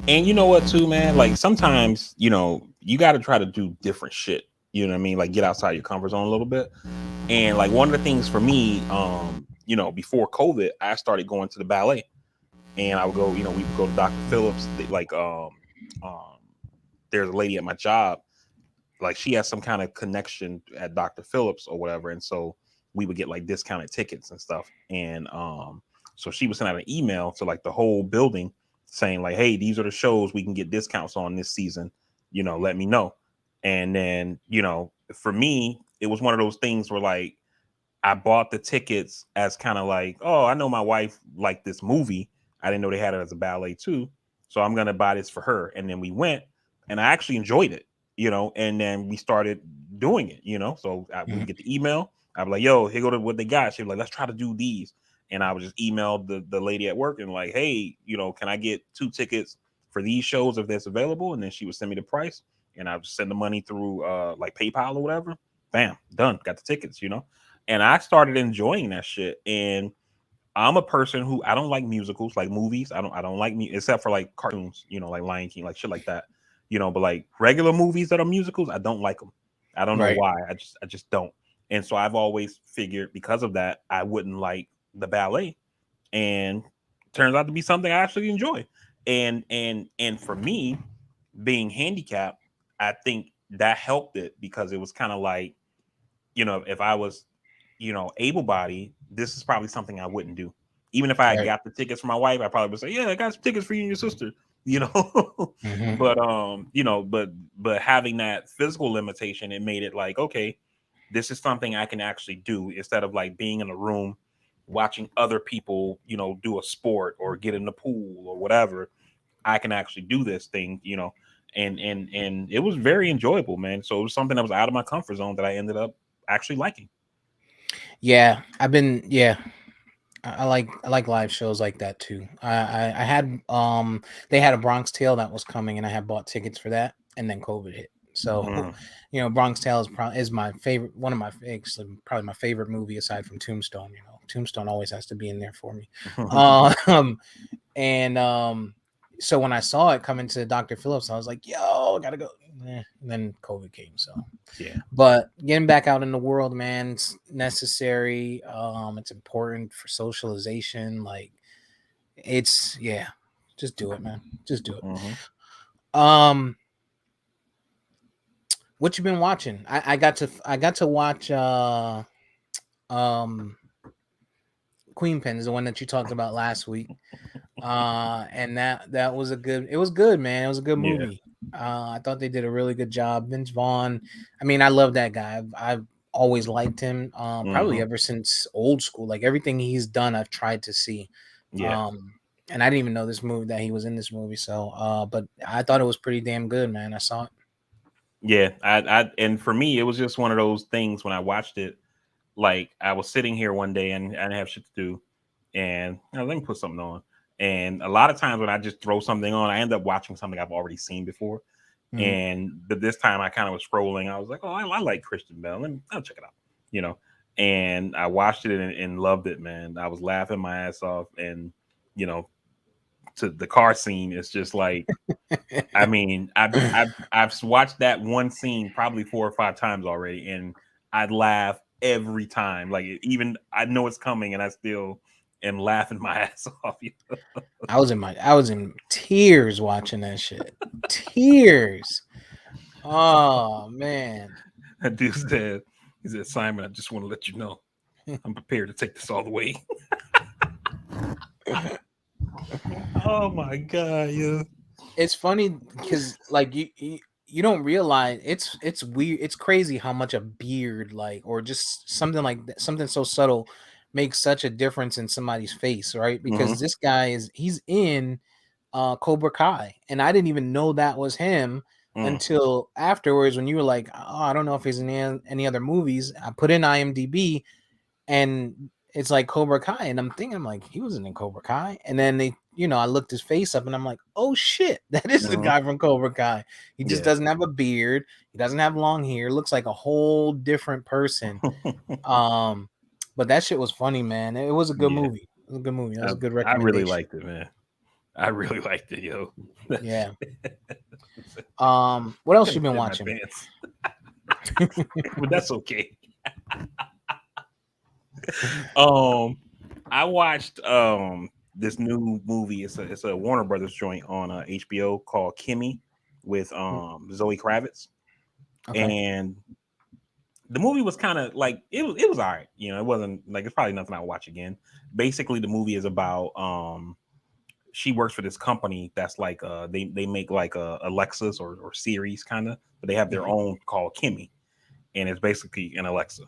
and you know what too, man, like sometimes, you got to try to do different shit, you know what I mean, like get outside your comfort zone a little bit. And like one of the things for me, before COVID, I started going to the ballet, and I would go, we would go to Dr. Phillips, like there's a lady at my job, like she has some kind of connection at Dr. Phillips or whatever, and so we would get like discounted tickets and stuff. And so she would send out an email to like the whole building saying like, hey, these are the shows we can get discounts on this season, let me know. And then, for me, it was one of those things where like I bought the tickets as kind of like, oh, I know my wife liked this movie. I didn't know they had it as a ballet too. So I'm going to buy this for her. And then we went, and I actually enjoyed it, and then we started doing it, So we would get the email. I'd be like, yo, here go to what they got. She'd be like, let's try to do these. And I would just email the lady at work and like, hey, can I get 2 tickets for these shows if that's available? And then she would send me the price, and I would send the money through like PayPal or whatever. Bam, done. Got the tickets, And I started enjoying that shit. And I'm a person who I don't like musicals, like movies. I don't like me except for like cartoons, like Lion King, like shit like that. But like regular movies that are musicals, I don't like them. I don't know Right. why. I just don't. And so I've always figured because of that, I wouldn't like the ballet. And turns out to be something I actually enjoy. And for me, being handicapped, I think that helped it, because it was kind of like, if I was, able bodied, this is probably something I wouldn't do. Even if I had Right. got the tickets for my wife, I probably would say, yeah, I got some tickets for you and your sister, Mm-hmm. but but having that physical limitation, it made it like, okay, this is something I can actually do, instead of like being in a room watching other people, do a sport or get in the pool or whatever. I can actually do this thing, and it was very enjoyable, man. So it was something that was out of my comfort zone that I ended up actually liking. Yeah, I like live shows like that too. I had they had a Bronx Tale that was coming, and I had bought tickets for that, and then COVID hit. So, Bronx Tale is my favorite, one of my probably my favorite movie aside from Tombstone. Tombstone always has to be in there for me. And so when I saw it coming to Dr. Phillips, I was like, yo, gotta go. And then COVID came. So Yeah. But getting back out in the world, man, it's necessary. It's important for socialization. Like just do it, man. Just do it. What you been watching? I got to watch Queen Pen is the one that you talked about last week. And that was it was good, man. It was a good movie. I thought they did a really good job. Vince Vaughn. I mean, I love that guy. I've always liked him. Probably ever since old school. Like everything he's done, I've tried to see. Yeah. And I didn't even know that he was in this movie. So, but I thought it was pretty damn good, man. I saw it. Yeah, and for me, it was just one of those things when I watched it. Like I was sitting here one day and I didn't have shit to do, and let me put something on. And a lot of times when I just throw something on, I end up watching something I've already seen before. But this time I kind of was scrolling. I was like, oh, I like Christian Bale. I'll check it out, And I watched it and loved it, man. I was laughing my ass off, and to the car scene, it's just like, I mean, I've watched that one scene probably 4 or 5 times already, and I'd laugh every time. Like even I know it's coming, and I still am laughing my ass off. I was in tears watching that shit. Tears. Oh man. That dude said, he said, Simon, I just want to let you know I'm prepared to take this all the way. Oh my god, yeah. It's funny because like you don't realize it's weird. It's crazy how much a beard or just something like that, something so subtle makes such a difference in somebody's face, right? Because this guy he's in Cobra Kai, and I didn't even know that was him until afterwards when you were like, oh, I don't know if he's in any other movies. I put in IMDb, and it's like Cobra Kai, and I'm like, he wasn't in Cobra Kai, and then I looked his face up, and I'm like, oh shit, that is the guy from Cobra Kai. He just doesn't have a beard, he doesn't have long hair, looks like a whole different person. But that shit was funny, man. It was a good movie. It was a good movie. That was a good recommendation. I really liked it, man. I really liked it, yo. Yeah. What else you been watching? But that's okay. I watched this new movie. It's a Warner Brothers joint on HBO called Kimmy with Zoe Kravitz. And the movie was kind of like it was all right. It wasn't like, it's probably nothing I'll watch again. Basically, the movie is about she works for this company that's like they make like Alexas or Series kind of, but they have their own called Kimmy, and it's basically an Alexa,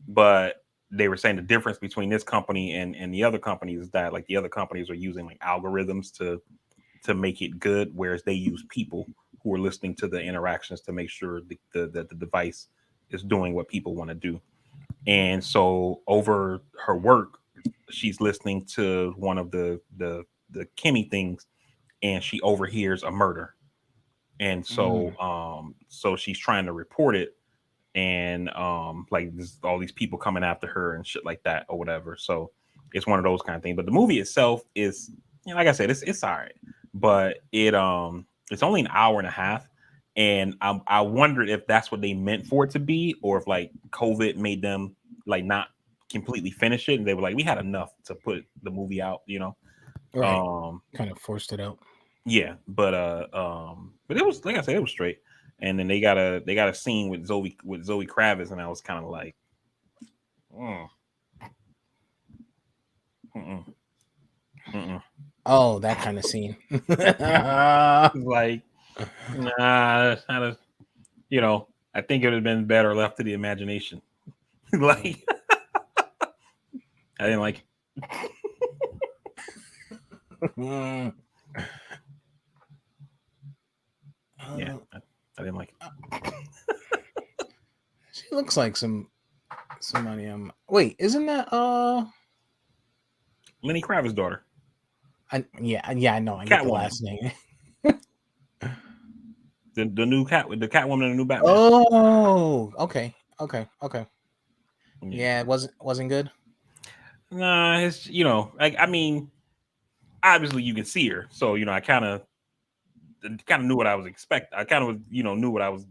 But they were saying the difference between this company and the other companies is that like the other companies are using like algorithms to make it good, whereas they use people who are listening to the interactions to make sure that the device is doing what people want to do. And so over her work, she's listening to one of the Kimmy things, and she overhears a murder. And so so she's trying to report it, and like there's all these people coming after her and shit like that or whatever. So it's one of those kind of things. But the movie itself is, like I said, it's all right, but it's only an hour and a half, and I wondered if that's what they meant for it to be, or if like COVID made them like not completely finish it, and they were like, we had enough to put the movie out, Right. Kind of forced it out. Yeah, but it was, like I said, it was straight. And then they got a scene with Zoe Kravitz, and I was kind of like, oh, that kind of scene. Like, nah, kind of, I think it would have been better left to the imagination. Like, I didn't like it. Yeah, I didn't like it. She looks like some Somebody wait, isn't that Lenny Kravitz's daughter. yeah, I know. I get the last name. the new the Catwoman in the new Batman. Oh, okay. Yeah, it wasn't good. Nah, it's I mean, obviously you can see her, so I kind of knew what I was expecting. I kind of knew what I was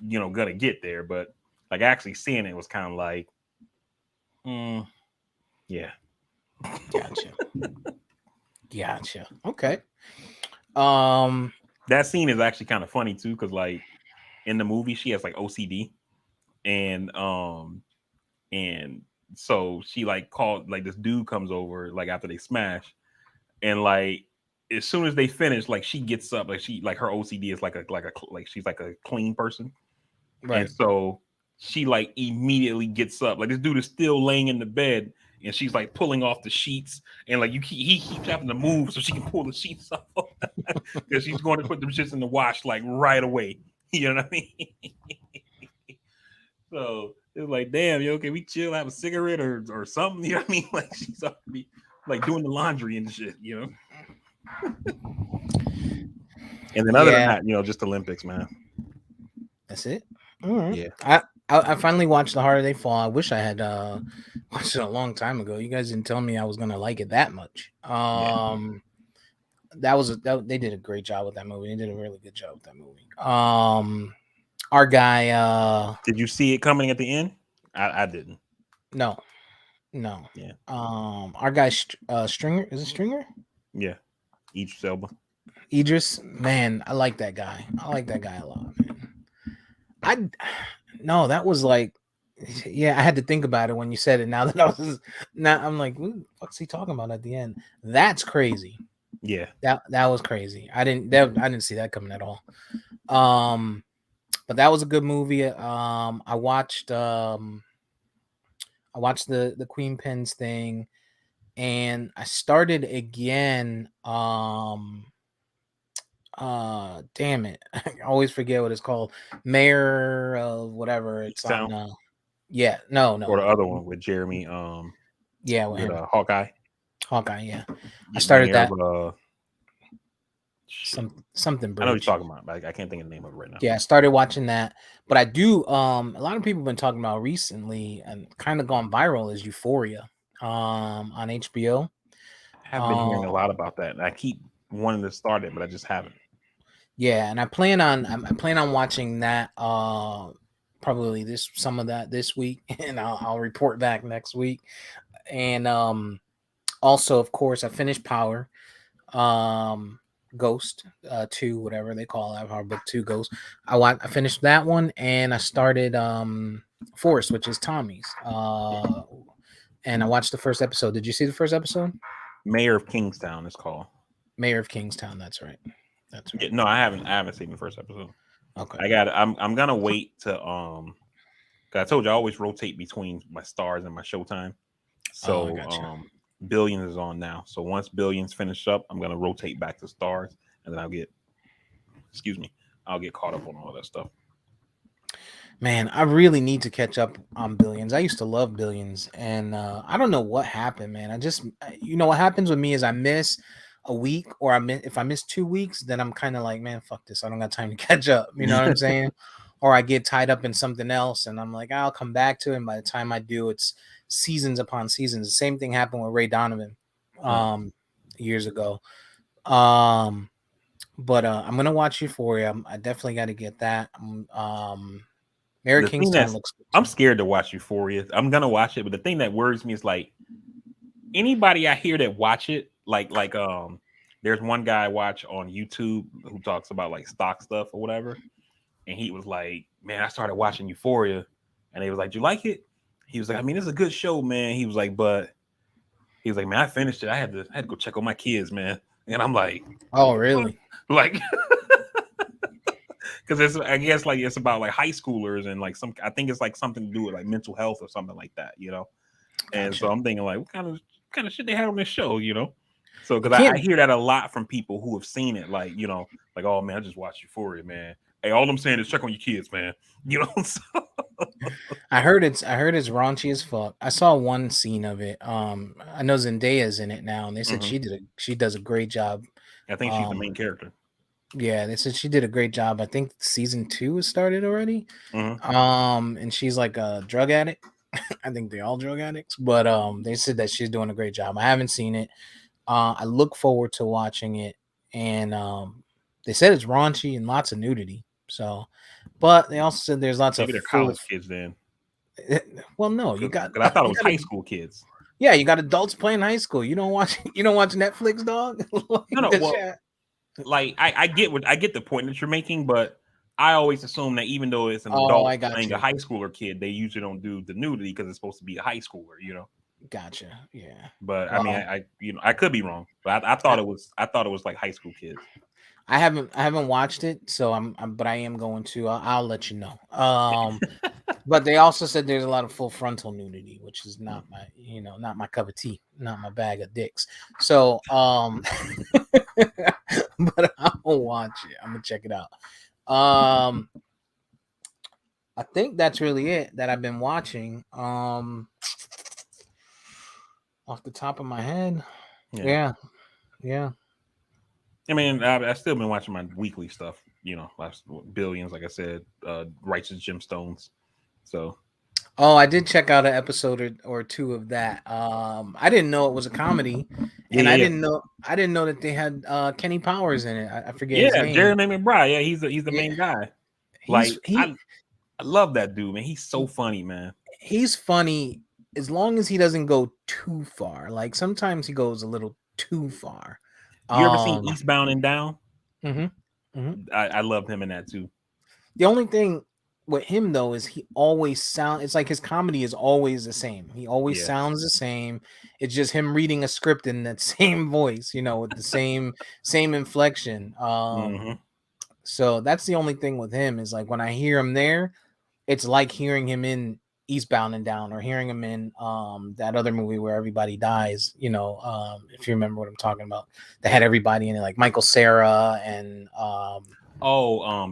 gonna get there, but like actually seeing it was kind of like, yeah. Gotcha. Okay. That scene is actually kind of funny too, because like in the movie she has like OCD, and so she like called, like this dude comes over like after they smash, and like as soon as they finish, like she gets up, like she like her OCD is like she's like a clean person, right? And so she like immediately gets up, like this dude is still laying in the bed, and she's like pulling off the sheets, and like he keeps having to move so she can pull the sheets off because she's going to put them shits in the wash like right away. You know what I mean? So it's like, damn, yo, can we chill, have a cigarette or something? You know what I mean? Like she's already like doing the laundry and shit, And then other than that, just Olympics, man. That's it. All right. Yeah. I finally watched The Harder They Fall. I wish I had watched it a long time ago. You guys didn't tell me I was gonna like it that much. They did a great job with that movie. They did a really good job with that movie. Our guy. Did you see it coming at the end? I didn't. No. Yeah. Our guy Stringer, is it Stringer? Yeah. Idris Elba. Idris, man, I like that guy. I like that guy a lot, man. That was like, yeah, I had to think about it when you said it. Now I'm like, what the fuck's he talking about at the end? That's crazy. Yeah. That was crazy. I didn't see that coming at all. But that was a good movie. I watched the Queen Pins thing, and I started again. Damn it, I always forget what it's called. Mayor of whatever. It's on. No. Or the other one with Jeremy. Yeah, with him. Hawkeye. Yeah, I started that. Something. Bridge. I know what you're talking about, but I can't think of the name of it right now. Yeah, I started watching that, but I do. A lot of people have been talking about recently and kind of gone viral is Euphoria, on HBO. I have been hearing a lot about that, and I keep wanting to start it, but I just haven't. Yeah, and I plan on watching that. Probably some of that this week, and I'll report back next week. And also, of course, I finished Power. Ghost 2, whatever they call it, Power Book 2 Ghost. I finished that one, and I started Force, which is Tommy's. And I watched the first episode. Did you see the first episode? Mayor of Kingstown is called. Mayor of Kingstown. That's right. Yeah, no, I haven't seen the first episode. Okay. I'm gonna wait to I told you I always rotate between my Stars and my Showtime. So Billions is on now. So once Billions finish up, I'm gonna rotate back to Stars, and then I'll get caught up on all that stuff. Man, I really need to catch up on Billions. I used to love Billions, and I don't know what happened, man. What happens with me is I miss a week, or if I miss 2 weeks, then I'm kind of like, man, fuck this. I don't got time to catch up. You know what I'm saying? Or I get tied up in something else, and I'm like, I'll come back to it. And by the time I do, it's seasons upon seasons. The same thing happened with Ray Donovan years ago. But I'm gonna watch Euphoria. I definitely got to get that. Mary Kingstown looks good. I'm scared to watch Euphoria. I'm gonna watch it, but the thing that worries me is like anybody I hear that watch it, like there's one guy I watch on YouTube who talks about like stock stuff or whatever, and he was like, man, I started watching Euphoria, and he was like, do you like it? He was like, I mean, it's a good show, man. He was like, man, I finished it. I had to go check on my kids, man. And I'm like, oh, really? Like, because I guess like it's about like high schoolers and like I think it's like something to do with like mental health or something like that, Gotcha. And so I'm thinking like, what kind of shit they had on this show, So because I hear that a lot from people who have seen it, like, like, oh man, I just watched Euphoria, man. Hey, all I'm saying is check on your kids, man. You know. I heard it's raunchy as fuck. I saw one scene of it. I know Zendaya's in it now, and they said she does a great job. I think she's the main character. Yeah, they said she did a great job. I think season 2 has started already. And she's like a drug addict. I think they're all drug addicts, but they said that she's doing a great job. I haven't seen it. I look forward to watching it, and they said it's raunchy and lots of nudity. So, but they also said there's lots Maybe of they're college kids then. Well, no, you got. I thought it was high school kids. Yeah, you got adults playing high school. You don't watch Netflix, dog. No. Well, like I get the point that you're making, but I always assume that even though it's an adult playing a high schooler kid, they usually don't do the nudity because it's supposed to be a high schooler, you know. Gotcha. Yeah. But I mean, I could be wrong, but I thought it was like high school kids. I haven't watched it, so but I am going to. I'll let you know. But they also said there's a lot of full frontal nudity, which is not my cup of tea, not my bag of dicks. So, but I'm gonna watch it. I'm gonna check it out. I think that's really it that I've been watching. Off the top of my head, yeah. I mean, I've still been watching my weekly stuff. You know, last Billions, like I said, Righteous Gemstones. So, I did check out an episode or two of that. I didn't know it was a comedy, and I didn't know that they had Kenny Powers in it. I forget his name. Jeremy McBride. Yeah, he's the main guy. I love that dude, man. He's so funny, man. He's funny as long as he doesn't go too far. Like sometimes he goes a little too far. You ever seen Eastbound and Down? I loved him in that too. The only thing with him though is he always it's like his comedy is always the same. He always sounds the same. It's just him reading a script in that same voice, with the same inflection. So that's the only thing with him is like when I hear him there, it's like hearing him in Eastbound and Down or hearing him in that other movie where everybody dies, if you remember what I'm talking about. They had everybody in it, like Michael Cera and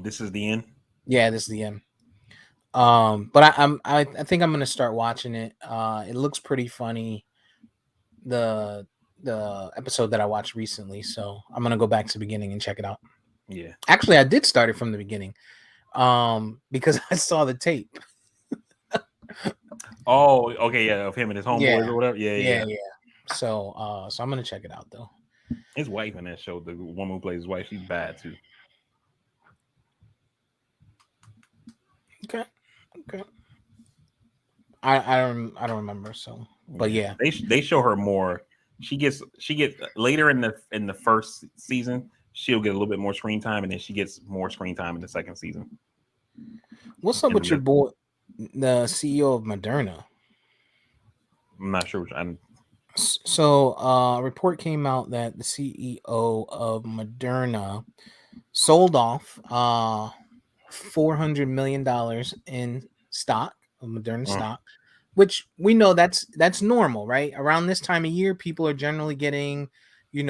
This Is the End. Yeah, This Is the End. But I think I'm gonna start watching it. It looks pretty funny, the episode that I watched recently, so I'm gonna go back to the beginning and check it out. Yeah, actually I did start it from the beginning because I saw the tape. Oh, okay, yeah, of him and his homeboys or whatever. Yeah. So I'm gonna check it out though. His wife in that show, the woman who plays his wife, she's bad too. Okay. I don't remember. So, but yeah, they show her more. She gets later in the first season. She'll get a little bit more screen time, and then she gets more screen time in the second season. What's up with your boy, the CEO of Moderna? I'm not sure which. So, a report came out that the CEO of Moderna sold off $400 million in stock of Moderna stock, which we know that's normal, right? Around this time of year, people are generally getting, their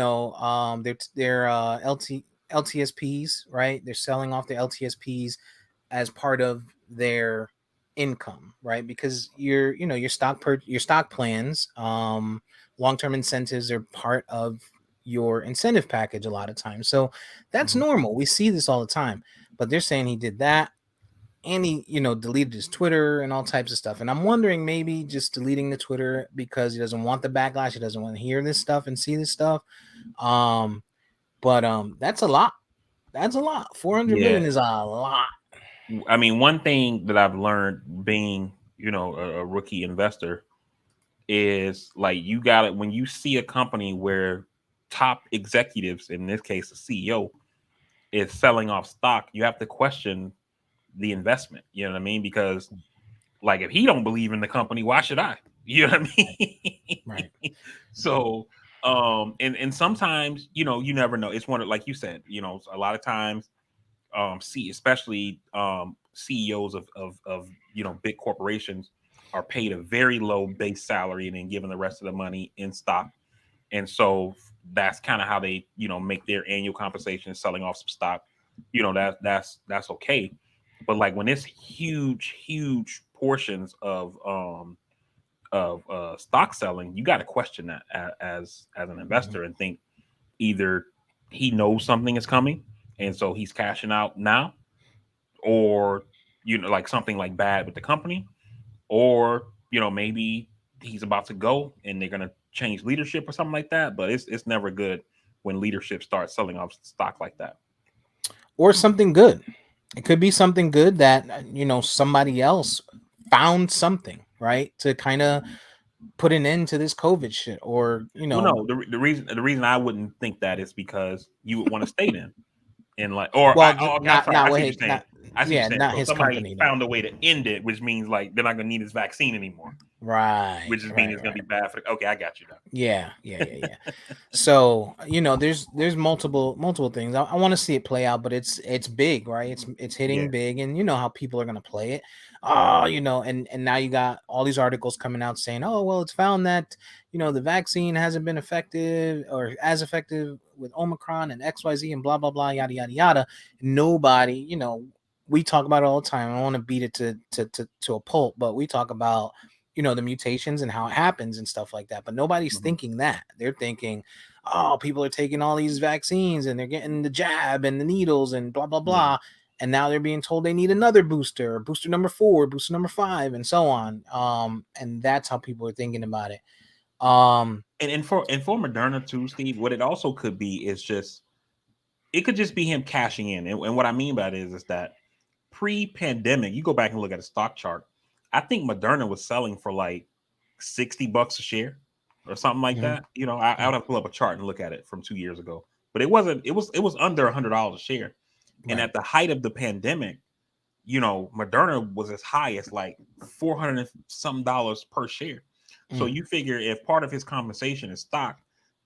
LTSPs, right? They're selling off the LTSPs as part of their income, right? Because your stock plans, long-term incentives are part of your incentive package a lot of times. So that's normal. We see this all the time. But they're saying he did that, and he, deleted his Twitter and all types of stuff. And I'm wondering maybe just deleting the Twitter because he doesn't want the backlash. He doesn't want to hear this stuff and see this stuff. But that's a lot. That's a lot. 400 million is a lot. I mean, one thing that I've learned being, a rookie investor is like you got it when you see a company where top executives, in this case, the CEO, is selling off stock, you have to question the investment. You know what I mean? Because like if he don't believe in the company, why should I? You know what I mean? Right. So and sometimes, you never know. It's one of, like you said, a lot of times especially CEOs of big corporations are paid a very low base salary and then given the rest of the money in stock. And so that's kind of how they, make their annual compensation, selling off some stock you know, that's okay. But like when it's huge portions of stock selling, you got to question that as an investor and think either he knows something is coming and so he's cashing out now, or you know, like something like bad with the company, or you know, maybe he's about to go and they're gonna change leadership or something like that. But it's never good when leadership starts selling off stock like that. Or something good. It could be something good that, you know, somebody else found something, right, to kind of put an end to this COVID shit, or you Well, know. no, the reason I wouldn't think that is because you would want to stay then. And like, or Well, okay, I'm sorry, not I what see what you're saying. not I see what yeah, you're saying. not So his somebody company though. found a way to end it, which means like they're not gonna need his vaccine anymore. Right, Which is mean it's gonna be bad for. Okay, I got you now. Yeah. So, you know, there's multiple things. I want to see it play out, but it's big, right? It's hitting Yeah, big, and you know how people are gonna play it. Oh, you know, and now you got all these articles coming out saying, oh, well, it's found that, you know, the vaccine hasn't been effective or as effective with Omicron and XYZ and blah blah blah, yada yada yada. Nobody, you know, we talk about it all the time. I don't want to beat it to a pulp, but we talk about, you know, the mutations and how it happens and stuff like that. But nobody's thinking that. They're thinking, oh, people are taking all these vaccines and they're getting the jab and the needles and blah, blah, blah. And now they're being told they need another booster, booster number 4, booster number 5, and so on. And that's how people are thinking about it. and for Moderna too, Steve, what it also could be is just it could just be him cashing in. And what I mean by it is that pre-pandemic, you go back and look at a stock chart. I think Moderna was selling for like $60 a share or something like that. You know, I would have to pull up a chart and look at it from 2 years ago. But it wasn't. It was under $100 a share. And at the height of the pandemic, you know, Moderna was as high as like $400 and some dollars per share. So you figure if part of his compensation is stock,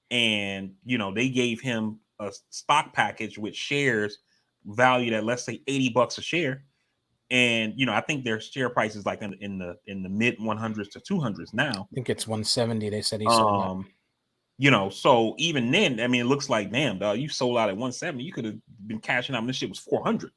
and you know they gave him a stock package with shares valued at, let's say, $80 a share, and you know I think their share price is like in the mid 100s to 200s now. I think it's 170. They said he sold that. You know, so even then, I mean, it looks like, damn, dog, you sold out at 170. You could have been cashing out when this shit was 400.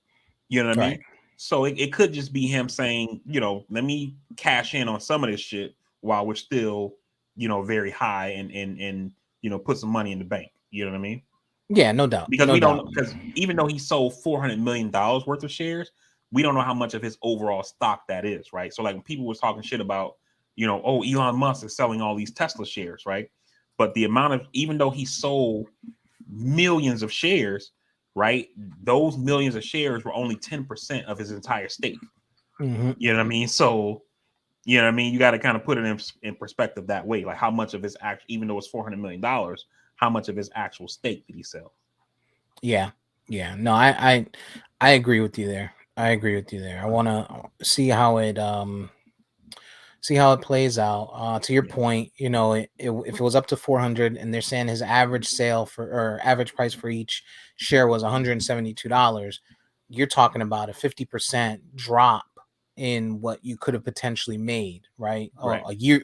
You know what I mean? So it could just be him saying, you know, let me cash in on some of this shit while we're still, you know, very high, and you know, put some money in the bank. You know what I mean? Yeah, no doubt. Because we don't, because even though he sold $400 million worth of shares, we don't know how much of his overall stock that is, right? So like when people was talking shit about, you know, oh, Elon Musk is selling all these Tesla shares, right? But the amount of, even though he sold millions of shares, right? Those millions of shares were only 10% of his entire stake. You know what I mean? So, you know what I mean? You got to kind of put it in perspective that way. Like how much of his even though it's $400 million, how much of his actual stake did he sell? Yeah. No, I agree with you there. I want to see how it plays out. To your point, you know, if it was up to 400 and they're saying his average sale or average price for each share was $172, you're talking about a 50% drop in what you could have potentially made, right?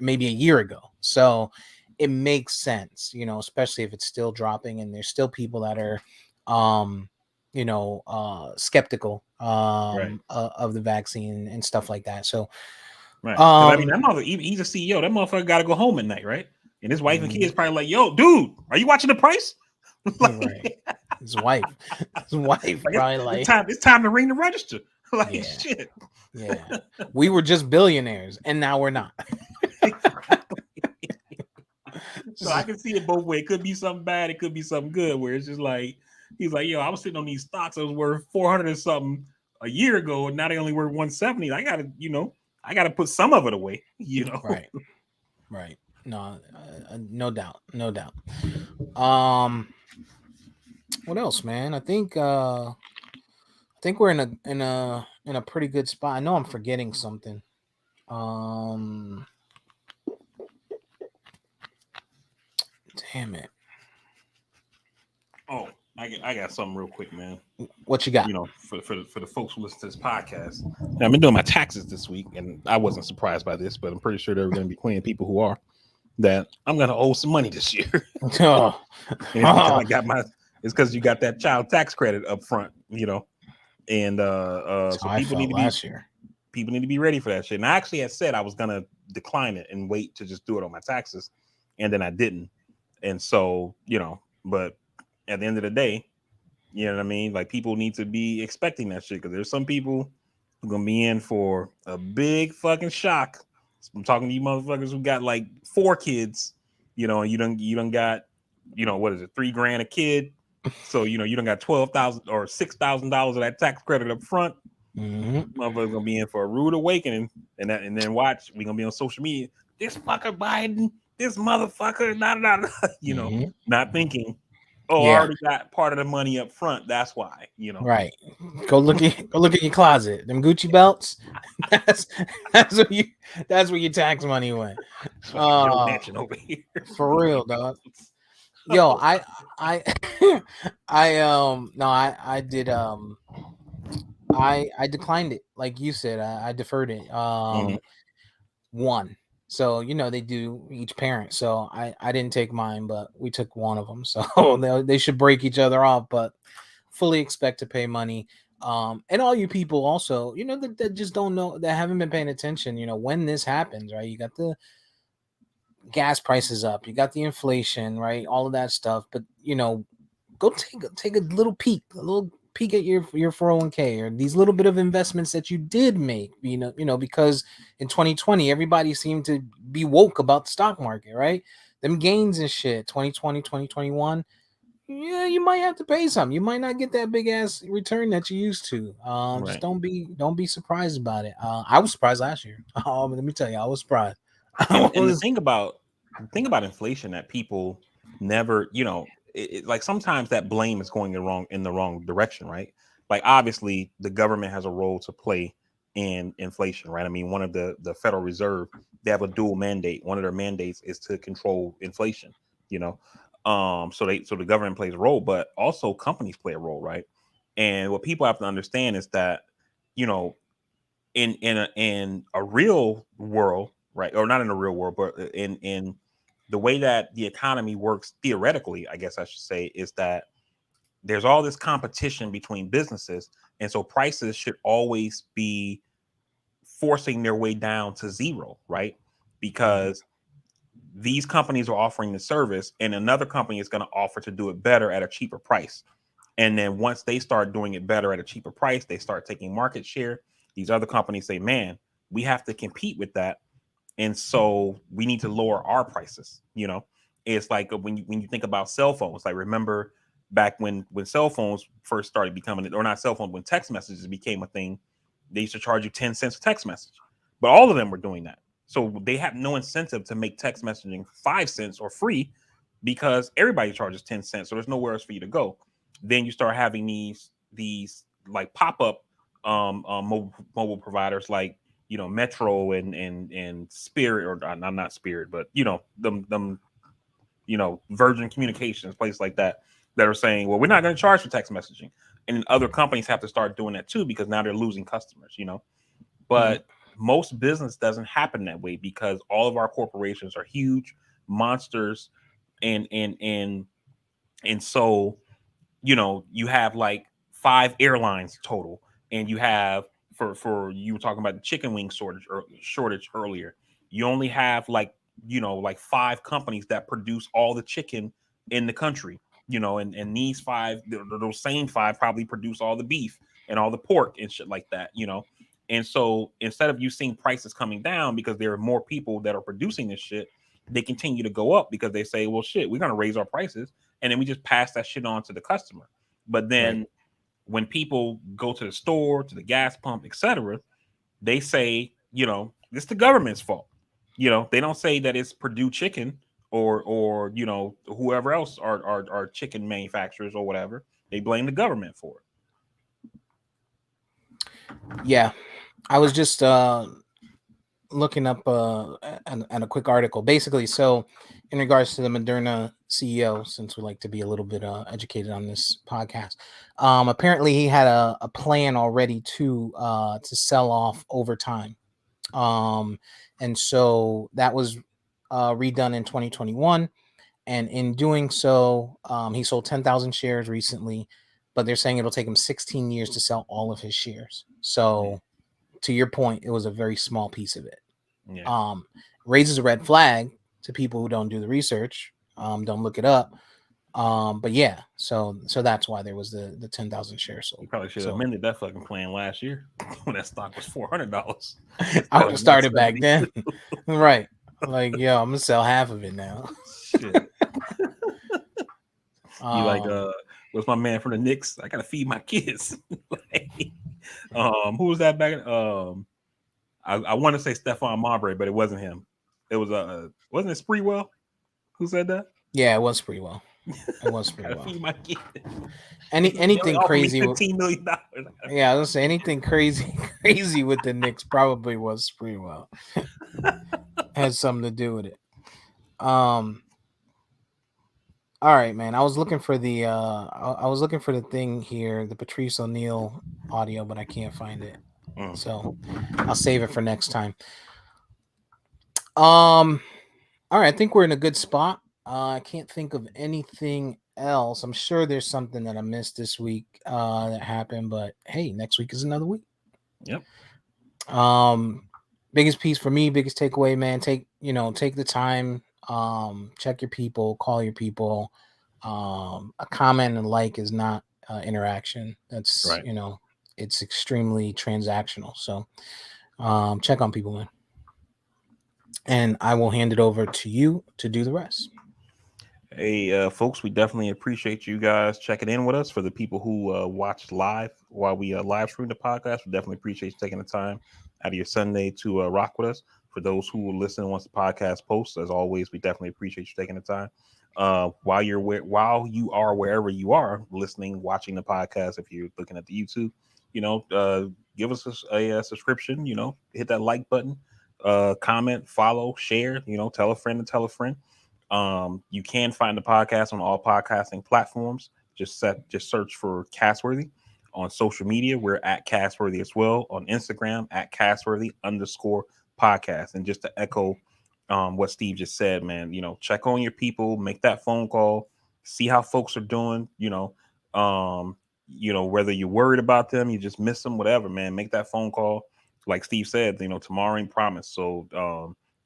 Maybe a year ago. So it makes sense, you know, especially if it's still dropping and there's still people that are you know, skeptical of the vaccine and stuff like that. So right. I mean, that motherfucker, he's a CEO. That motherfucker got to go home at night, right? And his wife and kids probably like, yo, dude, are you watching the price? Like, right. His wife like, probably it's time to ring the register. Like, shit. Yeah. We were just billionaires and now we're not. So I can see it both ways. It could be something bad. It could be something good, where it's just like, he's like, yo, I was sitting on these stocks that was worth 400 and something a year ago, and now they only worth 170. I gotta put some of it away, you know. Right. No, no doubt. What else, man? I think we're in a pretty good spot. I know I'm forgetting something. Damn it. Oh, I got something real quick, man. What you got? You know, for the folks who listen to this podcast. Now, I've been doing my taxes this week, and I wasn't surprised by this, but I'm pretty sure there are going to be plenty of people who are. That I'm going to owe some money this year. It's because you got that child tax credit up front, you know. And That's so how I felt last year. people need to be ready for that shit. And I actually had said I was gonna decline it and wait to just do it on my taxes, and then I didn't. And so, you know, but at the end of the day, you know what I mean? Like people need to be expecting that shit because there's some people who are gonna be in for a big fucking shock. I'm talking to you motherfuckers who got like 4 kids, you know, and you don't got, you know, what is it, $3,000 a kid. So you don't got $12,000 or $6,000 of that tax credit up front. Motherfuckers gonna be in for a rude awakening, and then watch, we gonna be on social media. This fucker Biden, this motherfucker, you know, not thinking, oh, I already got part of the money up front. That's why, you know. Right. Go look at your closet. Them Gucci belts. That's where your tax money went. Joe Manchin over here. For real, dog. Yo, I did I declined it. Like you said, I deferred it. One. So, you know, they do each parent. So I didn't take mine, but we took one of them. So they should break each other off, but fully expect to pay money. And all you people also, you know, that just don't know, that haven't been paying attention, you know, when this happens, right? You got the gas prices up, you got the inflation, right? All of that stuff. But, you know, go take a little peek at your 401k or these little bit of investments that you did make, you know, because in 2020 everybody seemed to be woke about the stock market, right? Them gains and shit. 2020, 2021, yeah, you might have to pay some. You might not get that big ass return that you used to. Right. Just don't be surprised about it. I was surprised last year. Let me tell you, I was surprised. And the thing about inflation that people never, you know, like sometimes that blame is going in the wrong direction, right? Like obviously the government has a role to play in inflation, right? I mean, one of the Federal Reserve, they have a dual mandate. One of their mandates is to control inflation, you know. So the government plays a role, but also companies play a role, right? And what people have to understand is that, you know, in a real world, right, or not in a real world, but in the way that the economy works theoretically, I guess I should say, is that there's all this competition between businesses, and so prices should always be forcing their way down to zero, right? Because these companies are offering the service and another company is going to offer to do it better at a cheaper price. And then once they start doing it better at a cheaper price, they start taking market share. These other companies say, man, we have to compete with that. And so we need to lower our prices. You know, it's like when you think about cell phones, like remember back when cell phones first started becoming, or not cell phones, when text messages became a thing, they used to charge you 10 cents a text message. But all of them were doing that. So they have no incentive to make text messaging 5 cents or free because everybody charges 10 cents. So there's nowhere else for you to go. Then you start having these like pop-up mobile providers like, you know, Metro and Spirit, or not Spirit, but you know, them you know, Virgin Communications, places like that are saying, well, we're not going to charge for text messaging. And other companies have to start doing that too because now they're losing customers, you know. But most business doesn't happen that way because all of our corporations are huge monsters, and so, you know, you have like 5 airlines total, and you have, for you were talking about the chicken wing shortage earlier, you only have like, you know, like 5 companies that produce all the chicken in the country, you know, and these 5, those same 5 probably produce all the beef and all the pork and shit like that, you know. And so instead of you seeing prices coming down because there are more people that are producing this shit, they continue to go up because they say, well, shit, we're going to raise our prices, and then we just pass that shit on to the customer. But then when people go to the store, to the gas pump, etc., they say, you know, it's the government's fault. You know, they don't say that it's Purdue Chicken or you know, whoever else are chicken manufacturers or whatever. They blame the government for it. Yeah, I was just looking up at a quick article. Basically, so in regards to the Moderna CEO, since we like to be a little bit educated on this podcast, apparently he had a plan already to sell off over time, and so that was redone in 2021, and in doing so, he sold 10,000 shares recently. but they're saying it'll take him 16 years to sell all of his shares. So, to your point, it was a very small piece of it. Yeah. Raises a red flag to people who don't do the research, don't look it up. But yeah, so that's why there was the 10,000 shares sold. You probably should have amended that fucking plan last year when that stock was $400. I would have started back then. Right. Like, yo, I'm gonna sell half of it now. Shit. You like what's my man from the Knicks? I gotta feed my kids. Like, who was that back? I want to say Stephon Marbury, but it wasn't him. It was wasn't it Spreewell? Who said that? Yeah, it was Spreewell. It was pretty well. Feed my kids. Anything crazy? $15 million. Yeah, I was gonna say anything crazy with the Knicks probably was Spreewell. Had something to do with it. All right, man. I was looking for the thing here, the Patrice O'Neill audio, but I can't find it. So I'll save it for next time. All right, I think we're in a good spot. I can't think of anything else. I'm sure there's something that I missed this week that happened, but hey, next week is another week. Yep. Biggest piece for me, biggest takeaway, man. Take the time. Check your people, call your people. A comment and like is not interaction. That's right. It's extremely transactional. So check on people, man. And I will hand it over to you to do the rest. Hey, folks, we definitely appreciate you guys checking in with us. For the people who watched live while we live stream the podcast, we definitely appreciate you taking the time out of your Sunday to rock with us. For those who will listen once the podcast posts, as always, we definitely appreciate you taking the time. While you are wherever you are listening, watching the podcast, if you're looking at the YouTube, give us a subscription. Hit that like button, comment, follow, share. Tell a friend to tell a friend. You can find the podcast on all podcasting platforms. Just search for CastWorthy. On social media, we're at CastWorthy as well. On Instagram, at CastWorthy_podcast. And just to echo what Steve just said, man, check on your people, make that phone call, see how folks are doing. Whether you're worried about them, you just miss them, whatever, man, make that phone call. Like Steve said, tomorrow ain't promised. So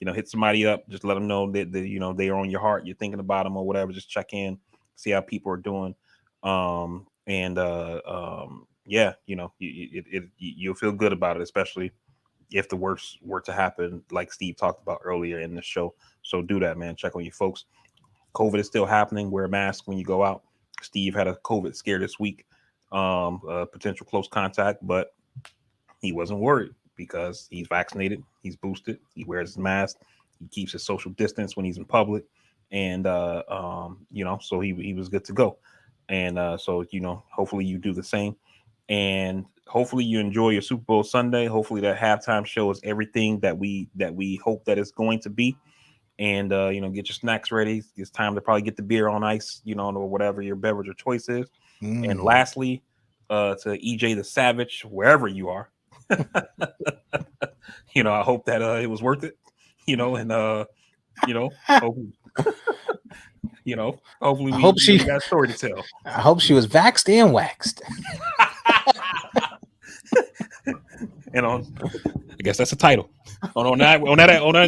hit somebody up, just let them know that they are on your heart, you're thinking about them or whatever. Just check in, see how people are doing. You'll feel good about it, especially if the worst were to happen, like Steve talked about earlier in the show. So do that, man. Check on your folks. COVID is still happening. Wear a mask when you go out. Steve had a COVID scare this week, potential close contact, but he wasn't worried because he's vaccinated, he's boosted, he wears his mask, he keeps his social distance when he's in public, and so he was good to go. And hopefully you do the same, and hopefully you enjoy your Super Bowl Sunday. Hopefully that halftime show is everything that we hope that it's going to be. And get your snacks ready. It's time to probably get the beer on ice, or whatever your beverage of choice is. And lastly, to EJ the Savage, wherever you are, I hope that it was worth it, hopefully we got a story to tell. I hope she was vaxxed and waxed. And I guess that's the title. On that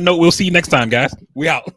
note, we'll see you next time, guys. We out.